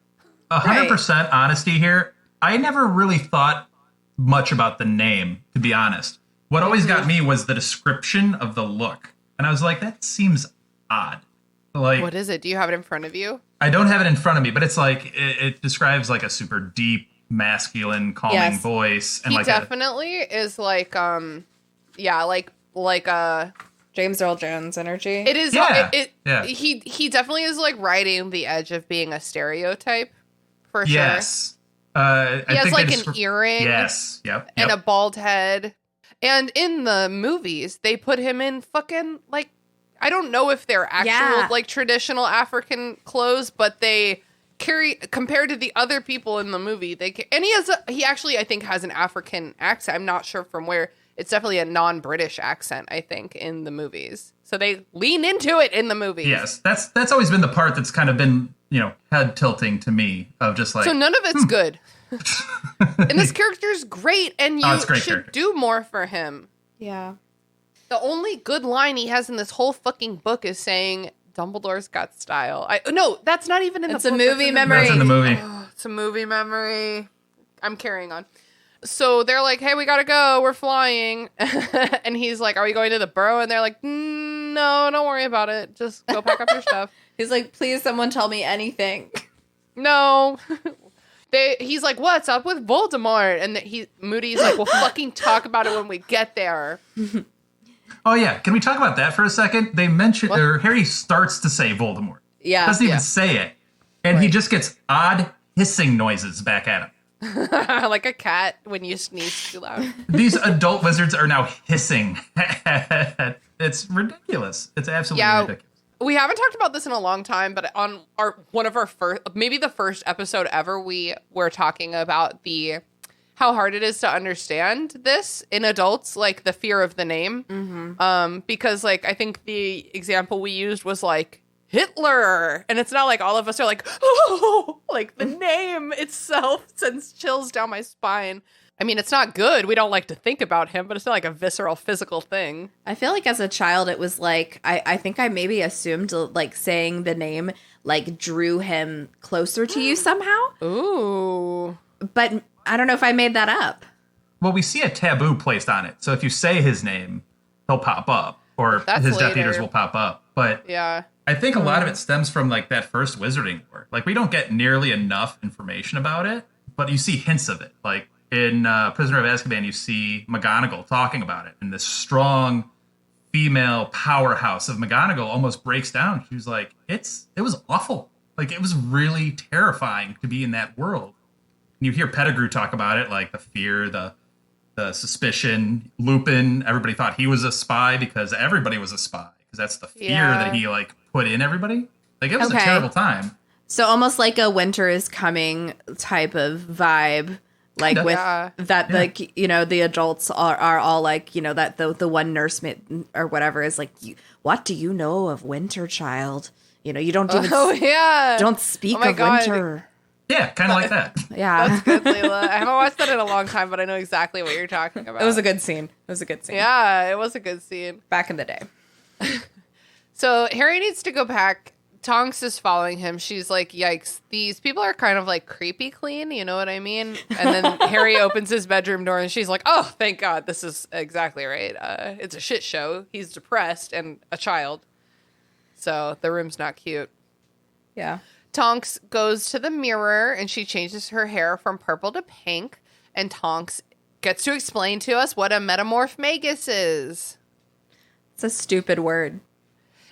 100% honesty here. I never really thought much about the name, to be honest. What always got me was the description of the look. And I was like, that seems odd. Like, what is it? Do you have it in front of you? I don't have it in front of me, but it's like, it describes like a super deep, masculine, calming voice. And he like definitely is like, like a James Earl Jones energy. It is. He definitely is like riding the edge of being a stereotype. For sure. Yes. He has like an earring. Yes. Yep. And a bald head. And in the movies, they put him in fucking like, I don't know if they're actual like traditional African clothes, but they carry, compared to the other people in the movie, and he actually, I think, has an African accent. I'm not sure from where. It's definitely a non-British accent, I think, in the movies. So they lean into it in the movies. Yes. That's always been the part that's kind of been, head tilting to me of just like. So none of it's good. And this character's great, and you should do more for him. Yeah. The only good line he has in this whole fucking book is saying, Dumbledore's got style. No, that's not even in the book. It's a movie memory. That's in the movie. Oh, it's a movie memory. I'm carrying on. So they're like, hey, we gotta go. We're flying. And he's like, are we going to the Burrow? And they're like, no, don't worry about it. Just go pack up your stuff. He's like, please, someone tell me anything. No. He's like, what's up with Voldemort? And Moody's like, we'll fucking talk about it when we get there. Oh, yeah. Can we talk about that for a second? They mention, or Harry starts to say Voldemort. Yeah. Doesn't even say it. And he just gets odd hissing noises back at him. Like a cat when you sneeze too loud. These adult wizards are now hissing. It's ridiculous. It's absolutely ridiculous. We haven't talked about this in a long time, but on one of our first, maybe the first episode ever, we were talking about how hard it is to understand this in adults, like the fear of the name. Mm-hmm. Because like I think the example we used was like Hitler, and it's not like all of us are like, oh, like the name itself sends chills down my spine. I mean, it's not good. We don't like to think about him, but it's not like a visceral physical thing. I feel like as a child, it was like, I think I maybe assumed like saying the name like drew him closer to you somehow. Ooh. But I don't know if I made that up. Well, we see a taboo placed on it. So if you say his name, he'll pop up, or his Death Eaters will pop up. But yeah. I think a lot of it stems from like that first Wizarding War. Like we don't get nearly enough information about it, but you see hints of it. Like in Prisoner of Azkaban, you see McGonagall talking about it, and this strong female powerhouse of McGonagall almost breaks down. She was like, it was awful. Like it was really terrifying to be in that world. And you hear Pettigrew talk about it, like the fear, the suspicion. Lupin, everybody thought he was a spy because everybody was a spy. Because that's the fear that he like put in everybody. Like it was a terrible time. So almost like a winter is coming type of vibe. Like with that, like, the adults are all like, that the one nursemaid or whatever is like, what do you know of winter, child? You don't even don't speak of winter. Yeah, kind of like that. Yeah. That's good, Leila. I haven't watched that in a long time, but I know exactly what you're talking about. It was a good scene. Yeah, it was a good scene. Back in the day. So Harry needs to go back. Tonks is following him. She's like, yikes, these people are kind of like creepy clean, you know what I mean? And then Harry opens his bedroom door and she's like, oh, thank God, this is exactly right. It's a shit show. He's depressed and a child. So the room's not cute. Yeah. Tonks goes to the mirror and she changes her hair from purple to pink. And Tonks gets to explain to us what a metamorph magus is. It's a stupid word.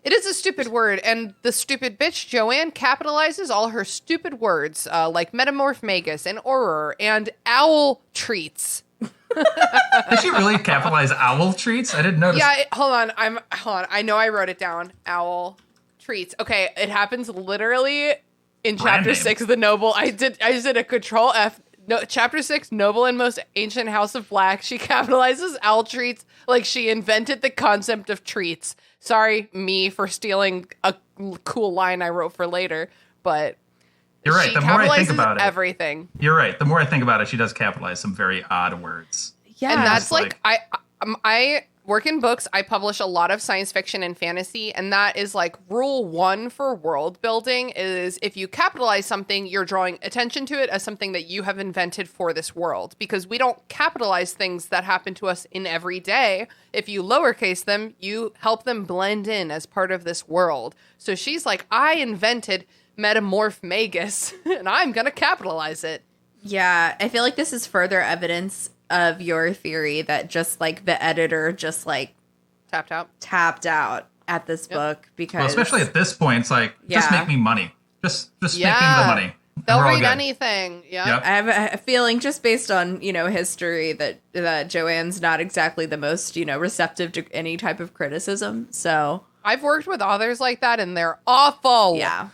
It is a stupid word, and the stupid bitch, Joanne, capitalizes all her stupid words, like metamorph magus and auror and owl treats. Did she really capitalize owl treats? I didn't notice. Yeah, hold on. I know I wrote it down. Owl treats. Okay, it happens literally in chapter 6 of the Noble. I just did a control F. No, chapter 6, Noble and Most Ancient House of Black. She capitalizes owl treats like she invented the concept of treats. Sorry, me, for stealing a cool line I wrote for later, but you're right. The more I think about it, everything. You're right. The more I think about it, she does capitalize some very odd words. Yeah, and that's I work in books. I publish a lot of science fiction and fantasy, and that is like rule 1 for world building is if you capitalize something, you're drawing attention to it as something that you have invented for this world, because we don't capitalize things that happen to us in every day. If you lowercase them, you help them blend in as part of this world. So she's like, I invented metamorph magus, and I'm going to capitalize it. Yeah, I feel like this is further evidence of your theory that just like the editor just like tapped out at this book, because especially at this point, it's like, just make me money. Just make me the money. They'll read anything. Yeah. Yep. I have a feeling, just based on, history, that Joanne's not exactly the most, receptive to any type of criticism. So I've worked with authors like that, and they're awful. Yeah.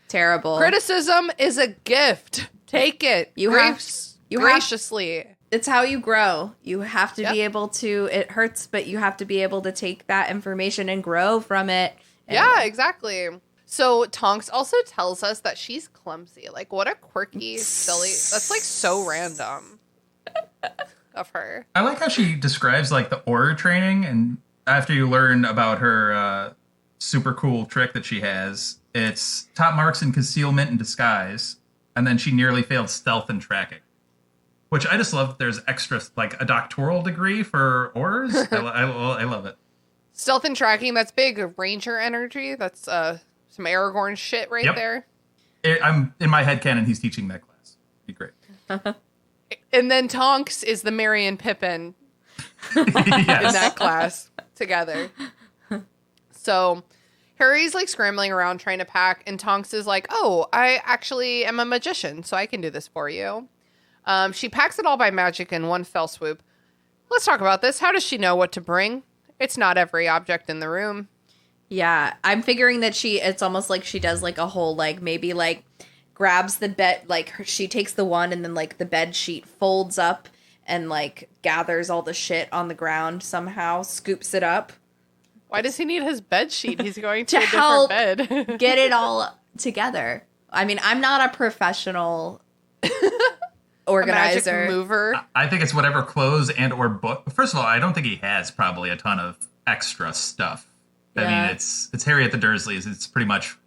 Terrible. Criticism is a gift. Take it. Graciously. It's how you grow. You have to be able to, it hurts, but you have to be able to take that information and grow from it. Yeah, exactly. So Tonks also tells us that she's clumsy. Like, what a quirky, silly, that's like so random of her. I like how she describes like the aura training, and after you learn about her super cool trick that she has, it's top marks in concealment and disguise, and then she nearly failed stealth and tracking. Which I just love that there's extra, like a doctoral degree for auras. I love it. Stealth and tracking, that's big ranger energy. That's some Aragorn shit right there. I'm in my headcanon, he's teaching that class. It'd be great. And then Tonks is the Merry and Pippin in that class together. So Harry's like scrambling around trying to pack, and Tonks is like, oh, I actually am a magician, so I can do this for you. She packs it all by magic in one fell swoop. Let's talk about this. How does she know what to bring? It's not every object in the room. Yeah, I'm figuring that it's almost like she does like a whole, like maybe like grabs the bed, like she takes the one and then like the bed sheet folds up and like gathers all the shit on the ground somehow, scoops it up. Why does he need his bed sheet? He's going to a help different bed. Get it all together. I mean, I'm not a professional organizer. A magic mover. I think it's whatever clothes and or book. First of all, I don't think he has probably a ton of extra stuff. I mean, it's Harry at the Dursleys. It's pretty much,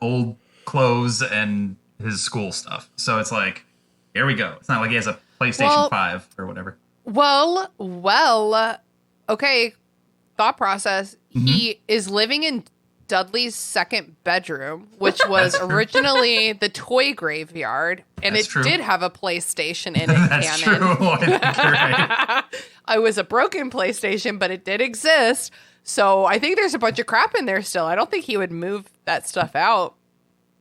old clothes and his school stuff. So it's like, here we go. It's not like he has a PlayStation 5 or whatever. Well, okay. Thought process. Mm-hmm. He is living in Dudley's second bedroom, which was originally the toy graveyard, and it did have a PlayStation in it. That's canon. True. I think you're right. It was a broken PlayStation, but it did exist. So I think there's a bunch of crap in there still. I don't think he would move that stuff out.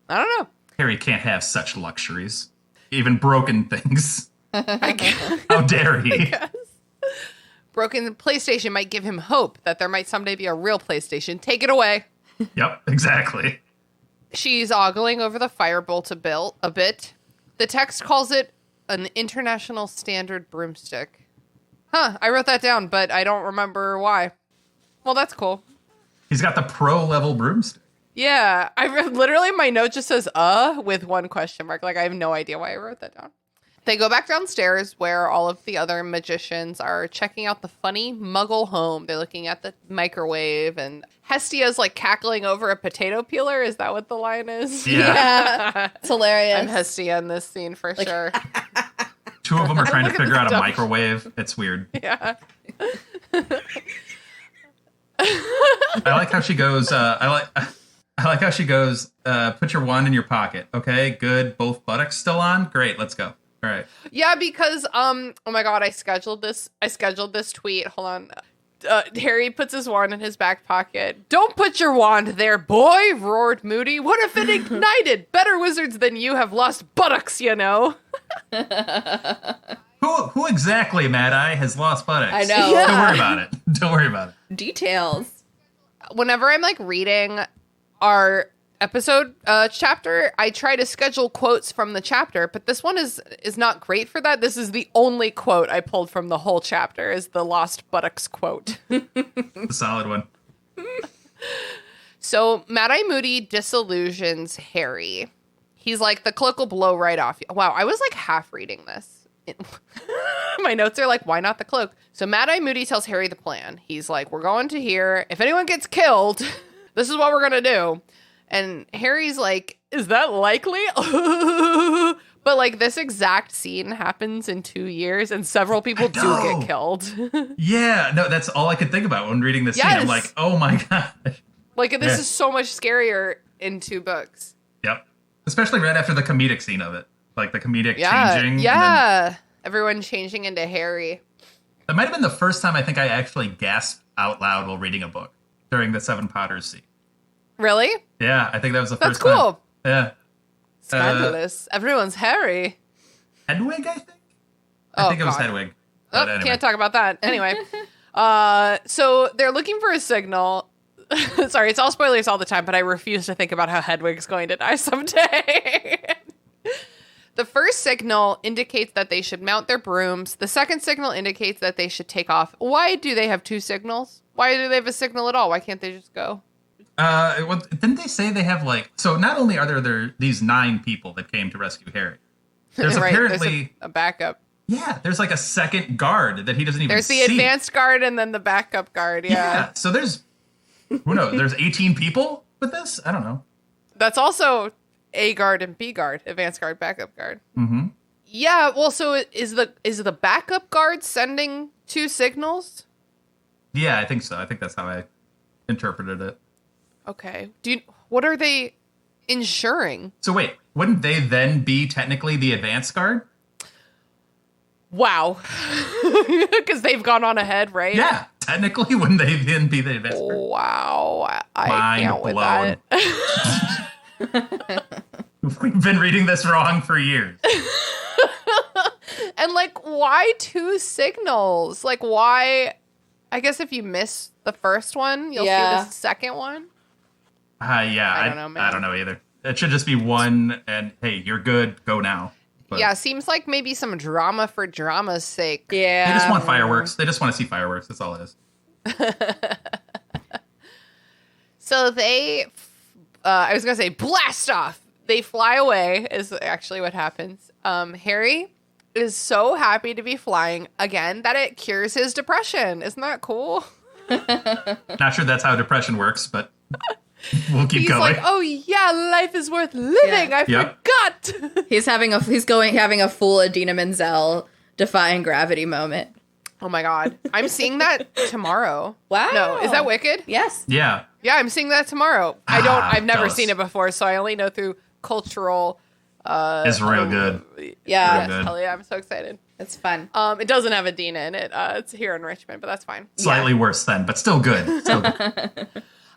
I don't know. Harry can't have such luxuries. Even broken things. How dare he? Broken PlayStation might give him hope that there might someday be a real PlayStation. Take it away. Yep, exactly. She's ogling over the firebolt a bit. The text calls it an international standard broomstick. I wrote that down, but I don't remember why. Well, that's cool. He's got the pro level broomstick. Yeah, literally my note just says with one question mark. Like, I have no idea why I wrote that down. They go back downstairs where all of the other magicians are checking out the funny muggle home. They're looking at the microwave, and Hestia's like cackling over a potato peeler. Is that what the line is? Yeah. It's hilarious. I'm Hestia in this scene for sure. Two of them are trying to figure out a microwave. It's weird. Yeah. I like how she goes, I like how she goes, put your wand in your pocket. Okay, good. Both buttocks still on? Great, let's go. All right. Yeah, because oh my god, I scheduled this tweet. Hold on. Harry puts his wand in his back pocket. "Don't put your wand there, boy," roared Moody. "What if it ignited? Better wizards than you have lost buttocks, you know." Who exactly, Mad Eye, has lost buttocks? I know. Yeah. Don't worry about it. Don't worry about it. Details. Whenever I'm like reading our episode chapter, I try to schedule quotes from the chapter, but this one is not great for that. This is the only quote I pulled from the whole chapter, is the lost buttocks quote. A solid one. So Mad Eye Moody disillusions Harry. He's like, "The cloak will blow right off you." Wow, I was like half reading this. My notes are like, "Why not the cloak?" So Mad Eye Moody tells Harry the plan. He's like, "We're going to here. If anyone gets killed, this is what we're going to do." And Harry's like, "Is that likely?" But like this exact scene happens in 2 years and several people do get killed. Yeah, no, that's all I could think about when reading this scene. I'm like, oh my gosh. Like this is so much scarier in 2 books. Yep. Especially right after the comedic scene of it. Like the comedic changing. Yeah. Everyone changing into Harry. That might have been the first time I think I actually gasped out loud while reading a book during the Seven Potters scene. Really? Yeah, I think that was the first That's time. cool. Yeah. Scandalous. Everyone's Harry. Hedwig, I think? I think it was God. Hedwig. Oh, But anyway. can't talk about that. Anyway. So they're looking for a signal. Sorry, it's all spoilers all the time, but I refuse to think about how Hedwig's going to die someday. The first signal indicates that they should mount their brooms. The second signal indicates that they should take off. Why do they have 2 signals? Why do they have a signal at all? Why can't they just go? Well, didn't they say they have so not only are there these 9 people that came to rescue Harry, there's Right, apparently there's a backup. Yeah, there's like a second guard that he doesn't even There's see. the advanced guard and then the backup guard. Yeah. So there's, who knows, there's 18 people with this? I don't know. That's also A guard and B guard, advanced guard, backup guard. Mm-hmm. Yeah, well, so is the backup guard sending 2 signals? Yeah, I think so. I think that's how I interpreted it. Okay. What are they ensuring? So wait, wouldn't they then be technically the advanced guard? Wow. Because they've gone on ahead, right? Yeah, technically, wouldn't they then be the advanced guard? Wow. I Mind can't with blown. that. We've been reading this wrong for years. And like, why 2 signals? Like, why? I guess if you miss the first one, you'll see the second one. Yeah, I don't know, man. I don't know either. It should just be one, and hey, you're good. Go now. But Yeah, seems like maybe some drama for drama's sake. Yeah. they just want fireworks. They just want to see fireworks. That's all it is. So they, I was going to say blast off. They fly away is actually what happens. Harry is so happy to be flying again that it cures his depression. Isn't that cool? Not sure that's how depression works, but we'll keep He's going. like, oh yeah, life is worth living. I Yep. forgot. He's having a full Adina Menzel defying gravity moment. Oh my God. I'm seeing that tomorrow. Wow. No, is that Wicked? Yes. Yeah. Yeah, I'm seeing that tomorrow. I've never jealous. seen it before, so I only know through cultural. It's real good. Yeah. Good. Hell yeah, I'm so excited. It's fun. It doesn't have Adina in it. It's here in Richmond, but that's fine. Slightly worse then, but still good. Still good.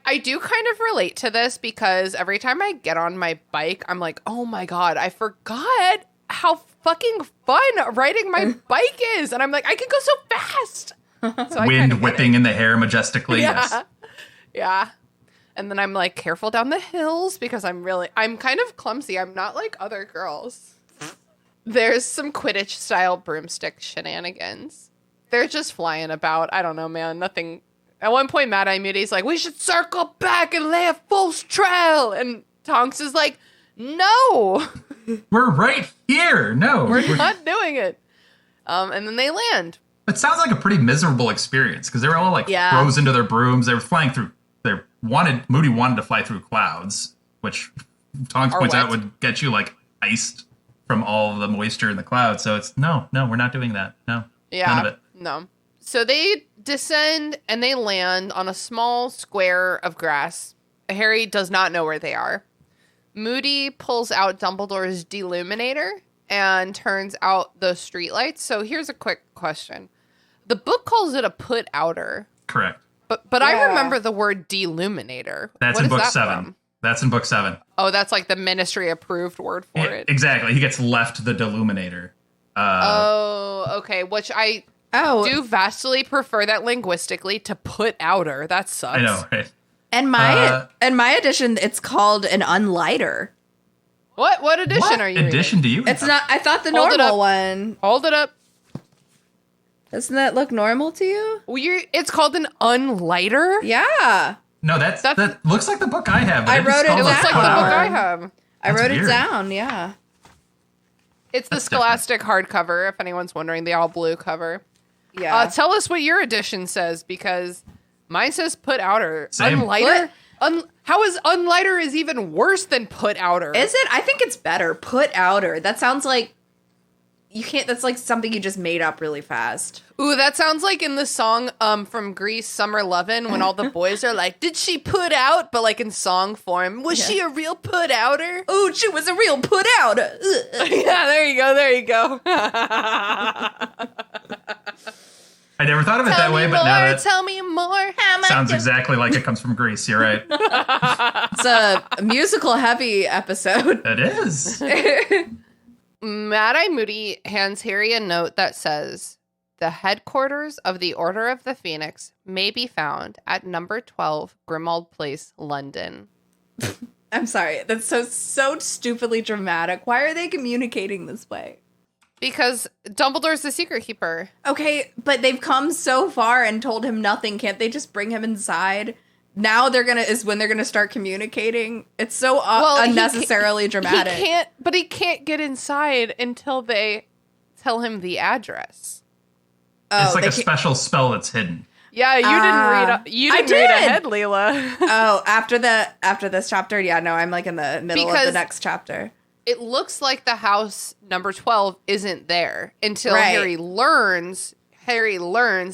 I do kind of relate to this because every time I get on my bike, I'm like, oh my God, I forgot how fucking fun riding my bike is. And I'm like, I can go so fast. So I kind Wind of get whipping it. in the hair majestically. Yeah. Yes. Yeah. And then I'm like careful down the hills because I'm kind of clumsy. I'm not like other girls. There's some Quidditch style broomstick shenanigans. They're just flying about. I don't know, man. Nothing. At one point, Mad Eye Moody's like, we should circle back and lay a false trail. And Tonks is like, no, We're right here. No. we're not doing it. And then they land. It sounds like a pretty miserable experience because they were all like Yeah. frozen to their brooms. They were flying through. Moody wanted to fly through clouds, which Tonks Or points out wet. would get you like iced from all the moisture in the clouds. So it's no, we're not doing that. No, Yeah. none of it. No. So they descend and they land on a small square of grass. Harry does not know where they are. Moody pulls out Dumbledore's deluminator and turns out the streetlights. So here's a quick question. The book calls it a put outer. Correct. But I remember the word deluminator. That's What in is book that 7. from? That's in book 7. Oh, that's like the ministry approved word for it. Exactly. He gets left the deluminator. Okay. Which I do vastly prefer that linguistically to put outer. That sucks. I know, right? And my edition, it's called an unlighter. What edition are you edition reading? do you? It's not. I thought the Hold it normal up. one. Hold it up. Doesn't that look normal to you? It's called an unlighter? Yeah. No, that looks like the book I have. I wrote it It looks like the down. book I have. I wrote weird. it down. Yeah. It's the Scholastic hardcover, if anyone's wondering, the all blue cover. Yeah. Tell us what your edition says, because mine says put outer. Same. Unlighter? How is unlighter is even worse than put outer? Is it? I think it's better. Put outer. That sounds like you can't. That's like something you just made up really fast. Ooh, that sounds like in the song from Grease, Summer Lovin', when all the boys are like, did she put out? But like in song form. Was she a real put outer? Ooh, she was a real put outer. Yeah, there you go. I never thought of it that way, but now that Tell me more. sounds exactly like it comes from Greece. You're right. It's a musical heavy episode. It is. Mad-Eye Moody hands Harry a note that says, the headquarters of the Order of the Phoenix may be found at number 12 Grimmauld Place, London. I'm sorry. That's so stupidly dramatic. Why are they communicating this way? Because Dumbledore's the secret keeper. Okay, but they've come so far and told him nothing. Can't they just bring him inside? Now is when they're gonna start communicating. It's so unnecessarily dramatic. He can't get inside until they tell him the address. It's like a special spell that's hidden. Yeah, you didn't read ahead, Leela. Oh, after this chapter? Yeah, no, I'm like in the middle of the next chapter. It looks like the house number 12 isn't there until Right. Harry learns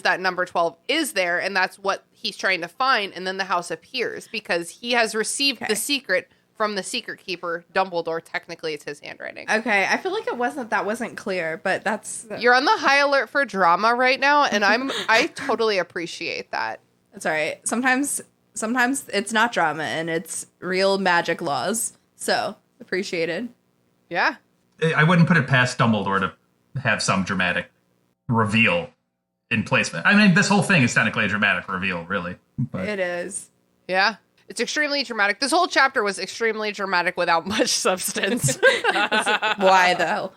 that number 12 is there, and that's what he's trying to find, and then the house appears because he has received the secret from the secret keeper, Dumbledore. Technically, it's his handwriting. Okay, I feel like that wasn't clear, but that's... You're on the high alert for drama right now, and I totally appreciate that. That's all right. Sometimes it's not drama, and it's real magic laws. So, appreciated. Yeah. I wouldn't put it past Dumbledore to have some dramatic reveal in placement. I mean, this whole thing is technically a dramatic reveal, really. But It is. Yeah. It's extremely dramatic. This whole chapter was extremely dramatic without much substance. Why, though?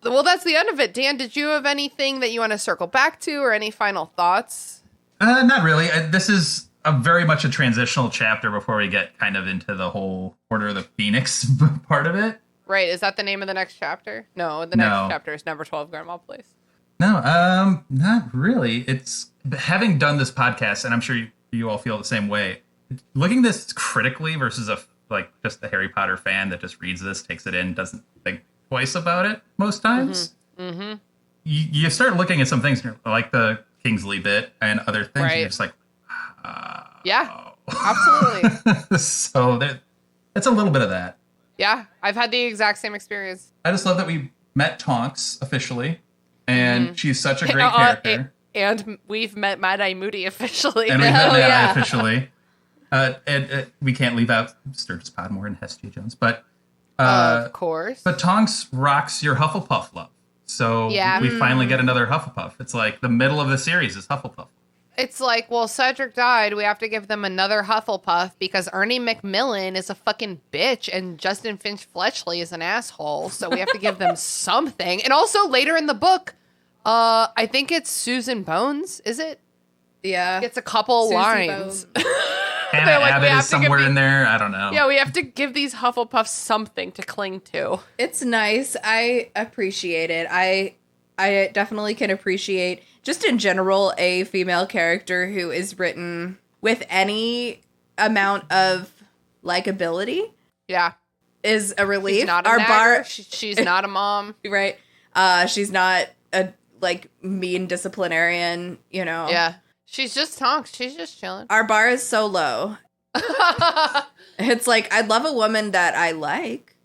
Well, that's the end of it. Dan, did you have anything that you want to circle back to or any final thoughts? Not really. This is very much a transitional chapter before we get kind of into the whole Order of the Phoenix part of it. Right. Is that the name of the next chapter? No, the next chapter is number 12, Grimmauld Place. No, not really. It's having done this podcast, and I'm sure you all feel the same way. Looking at this critically versus just a Harry Potter fan that just reads this, takes it in, doesn't think twice about it most times. Mm-hmm. You start looking at some things like the Kingsley bit and other things, and you're just like, yeah, absolutely. So it's a little bit of that. Yeah, I've had the exact same experience. I just love that we met Tonks officially, and she's such a great character. And we've met Mad-Eye Moody officially. And we've met Mad-Eye officially. And we can't leave out Sturgis Podmore and Hestia Jones, but of course. But Tonks rocks your Hufflepuff love. So we finally get another Hufflepuff. It's like the middle of the series is Hufflepuff. It's like, well, Cedric died. We have to give them another Hufflepuff because Ernie Macmillan is a fucking bitch and Justin Finch Fletchley is an asshole. So we have to give them something. And also later in the book, I think it's Susan Bones, is it? Yeah. It's a couple lines. Hannah Abbott is somewhere in there. I don't know. Yeah, we have to give these Hufflepuffs something to cling to. It's nice. I appreciate it. I definitely can appreciate, just in general, a female character who is written with any amount of likability. Yeah. Is a relief. She's not a nagger. She's not a mom. Right. She's not a, mean disciplinarian, Yeah. She's just Tonks. She's just chilling. Our bar is so low. It's like, I love a woman that I like.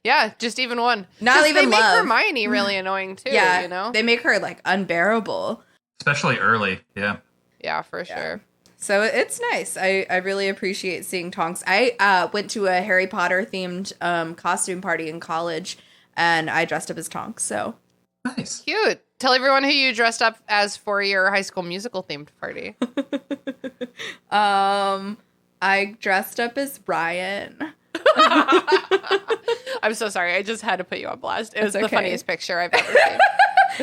Yeah, just even one. Not even they love. make Hermione really annoying too, Yeah, they make her unbearable. especially early. Yeah. Yeah, for sure. So it's nice. I really appreciate seeing Tonks. I went to a Harry Potter themed costume party in college, and I dressed up as Tonks. So Nice. Cute. Tell everyone who you dressed up as for your High School Musical themed party. I dressed up as Ryan. I'm so sorry. I just had to put you on blast. It was the okay. funniest picture I've ever seen.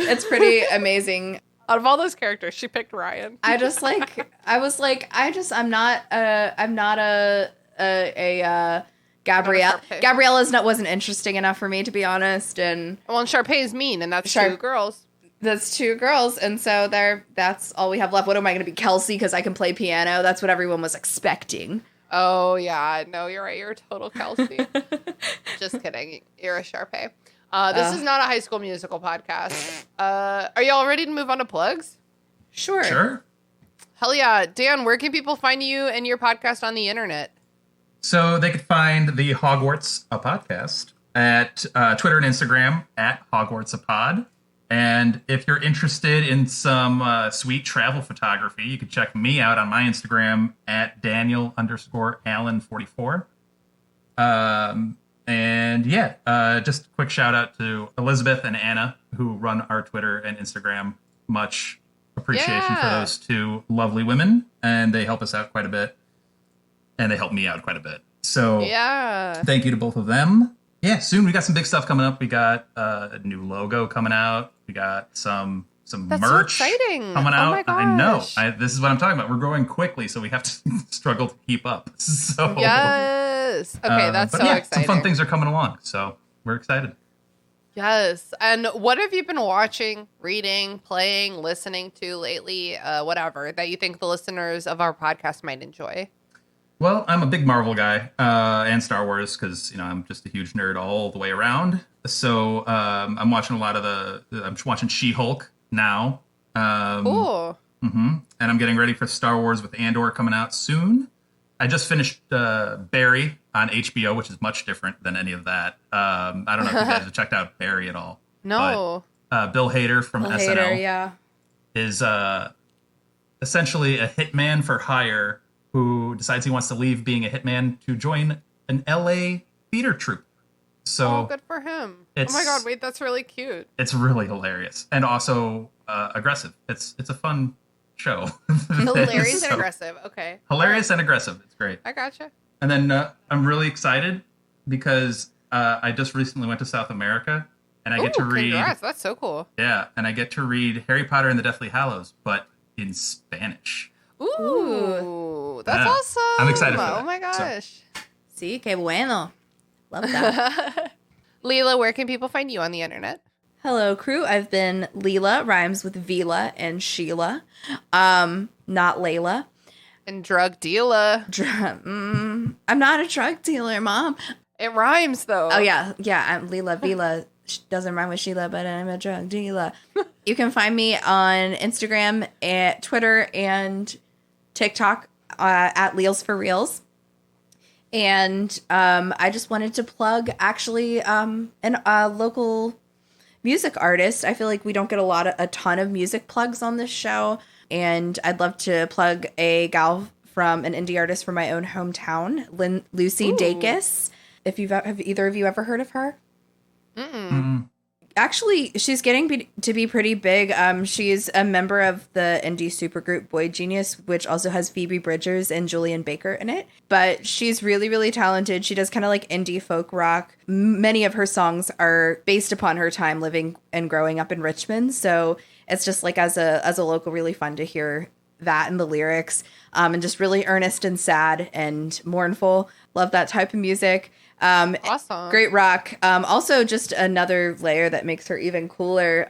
It's pretty amazing. Out of all those characters, she picked Ryan. I'm not a Gabrielle. Sharpay. Gabriella's wasn't interesting enough for me, to be honest. And Well, and Sharpay's mean, and that's two girls. that's two girls, and so that's all we have left. What am I going to be, Kelsey, because I can play piano? That's what everyone was expecting. Oh, yeah. No, you're right. You're a total Kelsey. Just kidding. You're a Sharpay. This is not a High School Musical podcast. Are y'all ready to move on to plugs? Sure. Hell yeah. Dan, where can people find you and your podcast on the internet? So they could find the Hogwarts a podcast at Twitter and Instagram at Hogwarts a pod. And if you're interested in some sweet travel photography, you can check me out on my Instagram at Daniel_Allen44. And yeah, just a quick shout out to Elizabeth and Anna, who run our Twitter and Instagram. Much appreciation for those two lovely women. And they help us out quite a bit. And they help me out quite a bit. So thank you to both of them. Yeah, soon we got some big stuff coming up. We got a new logo coming out. We got some merch coming out. Oh my I know. gosh. This is what I'm talking about. We're growing quickly, so we have to struggle to keep up. So Yes. Okay, that's so exciting. Some fun things are coming along, so we're excited. Yes. And what have you been watching, reading, playing, listening to lately, whatever, that you think the listeners of our podcast might enjoy? Well, I'm a big Marvel guy and Star Wars because, I'm just a huge nerd all the way around. So I'm watching a lot of I'm watching She-Hulk now. Cool. And I'm getting ready for Star Wars with Andor coming out soon. I just finished Barry on HBO, which is much different than any of that. I don't know if you guys have checked out Barry at all. No. But, Bill Hader from SNL is essentially a hitman for hire who decides he wants to leave being a hitman to join an LA theater troupe. So good for him. Oh my God, wait, that's really cute. It's really hilarious and also aggressive. It's a fun show. Hilarious and aggressive. Okay. Hilarious and aggressive. It's great. I gotcha. And then I'm really excited because I just recently went to South America and I get to read. Congrats. That's so cool. Yeah, and I get to read Harry Potter and the Deathly Hallows, but in Spanish. Ooh, that's awesome. I'm excited for that. Oh my gosh. Sí, qué bueno. Love that. Leela, where can people find you on the internet? Hello, crew. I've been Leela, rhymes with Vila and Sheila. Not Layla. And drug dealer. I'm not a drug dealer, Mom. It rhymes, though. Oh, yeah. Yeah, I'm Leela Vila. Doesn't rhyme with Sheila, but I'm a drug dealer. You can find me on Instagram, at Twitter, and TikTok at Leels for Reels. And I just wanted to plug, actually, a local music artist. I feel like we don't get a ton of music plugs on this show. And I'd love to plug a gal from an indie artist from my own hometown, Lucy Dacus. Have either of you ever heard of her? Mm-mm. Actually, she's getting to be pretty big. She's a member of the indie supergroup Boy Genius, which also has Phoebe Bridgers and Julian Baker in it. But she's really, really talented. She does kind of like indie folk rock. Many of her songs are based upon her time living and growing up in Richmond. So it's just like as a local, really fun to hear that and the lyrics, and just really earnest and sad and mournful. Love that type of music. Awesome. Great rock. Also, just another layer that makes her even cooler.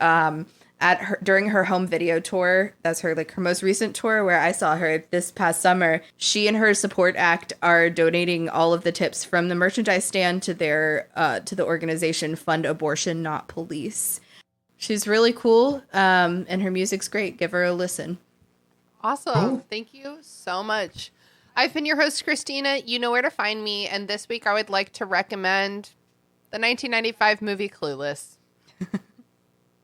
During her home video tour, that's her most recent tour where I saw her this past summer. She and her support act are donating all of the tips from the merchandise stand to to the organization Fund Abortion Not Police. She's really cool, and her music's great. Give her a listen. Awesome. Cool. Thank you so much. I've been your host, Christina. You know where to find me. And this week I would like to recommend the 1995 movie Clueless.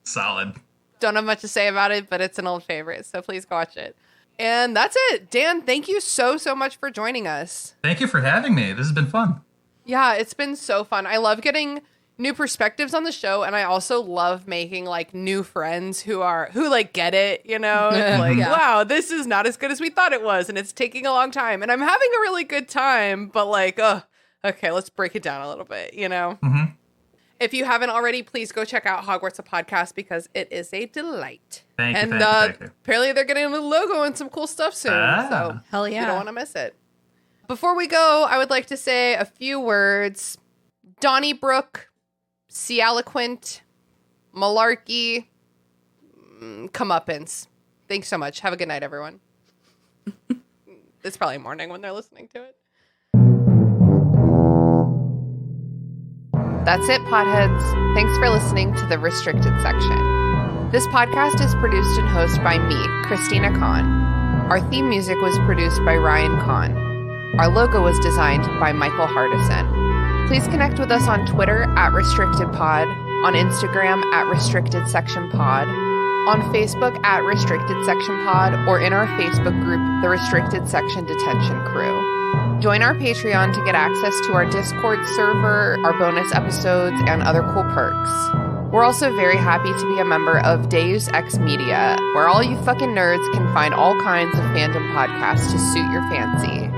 Solid. Don't have much to say about it, but it's an old favorite. So please go watch it. And that's it. Dan, thank you so much for joining us. Thank you for having me. This has been fun. Yeah, it's been so fun. I love getting new perspectives on the show, and I also love making like new friends who like get it, you know? It's like, wow, this is not as good as we thought it was, and it's taking a long time. And I'm having a really good time, but like, okay, let's break it down a little bit, you know? Mm-hmm. If you haven't already, please go check out Hogwarts, a podcast, because it is a delight. Thank you. Apparently they're getting a new logo and some cool stuff soon. So hell yeah. You don't want to miss it. Before we go, I would like to say a few words. Donnybrook, Sealoquent, Malarkey, Comeuppance. Thanks so much. Have a good night, everyone. It's probably morning when they're listening to it. That's it, potheads. Thanks for listening to the Restricted Section. This podcast is produced and hosted by me, Christina Kahn. Our theme music was produced by Ryan Kahn. Our logo was designed by Michael Hardison. Please connect with us on Twitter @RestrictedPod, on Instagram @RestrictedSectionPod, on Facebook @RestrictedSectionPod, or in our Facebook group, The Restricted Section Detention Crew. Join our Patreon to get access to our Discord server, our bonus episodes, and other cool perks. We're also very happy to be a member of Deus Ex Media, where all you fucking nerds can find all kinds of fandom podcasts to suit your fancy.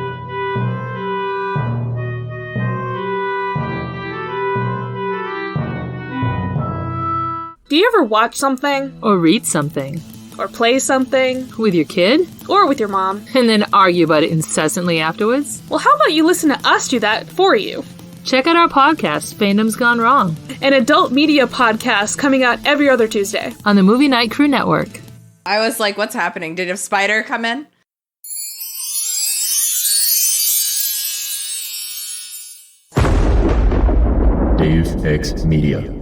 Do you ever watch something? Or read something. Or play something? With your kid? Or with your mom? And then argue about it incessantly afterwards? Well, how about you listen to us do that for you? Check out our podcast, Fandom's Gone Wrong. An adult media podcast coming out every other Tuesday. On the Movie Night Crew Network. I was like, what's happening? Did a spider come in? Deus Ex Media.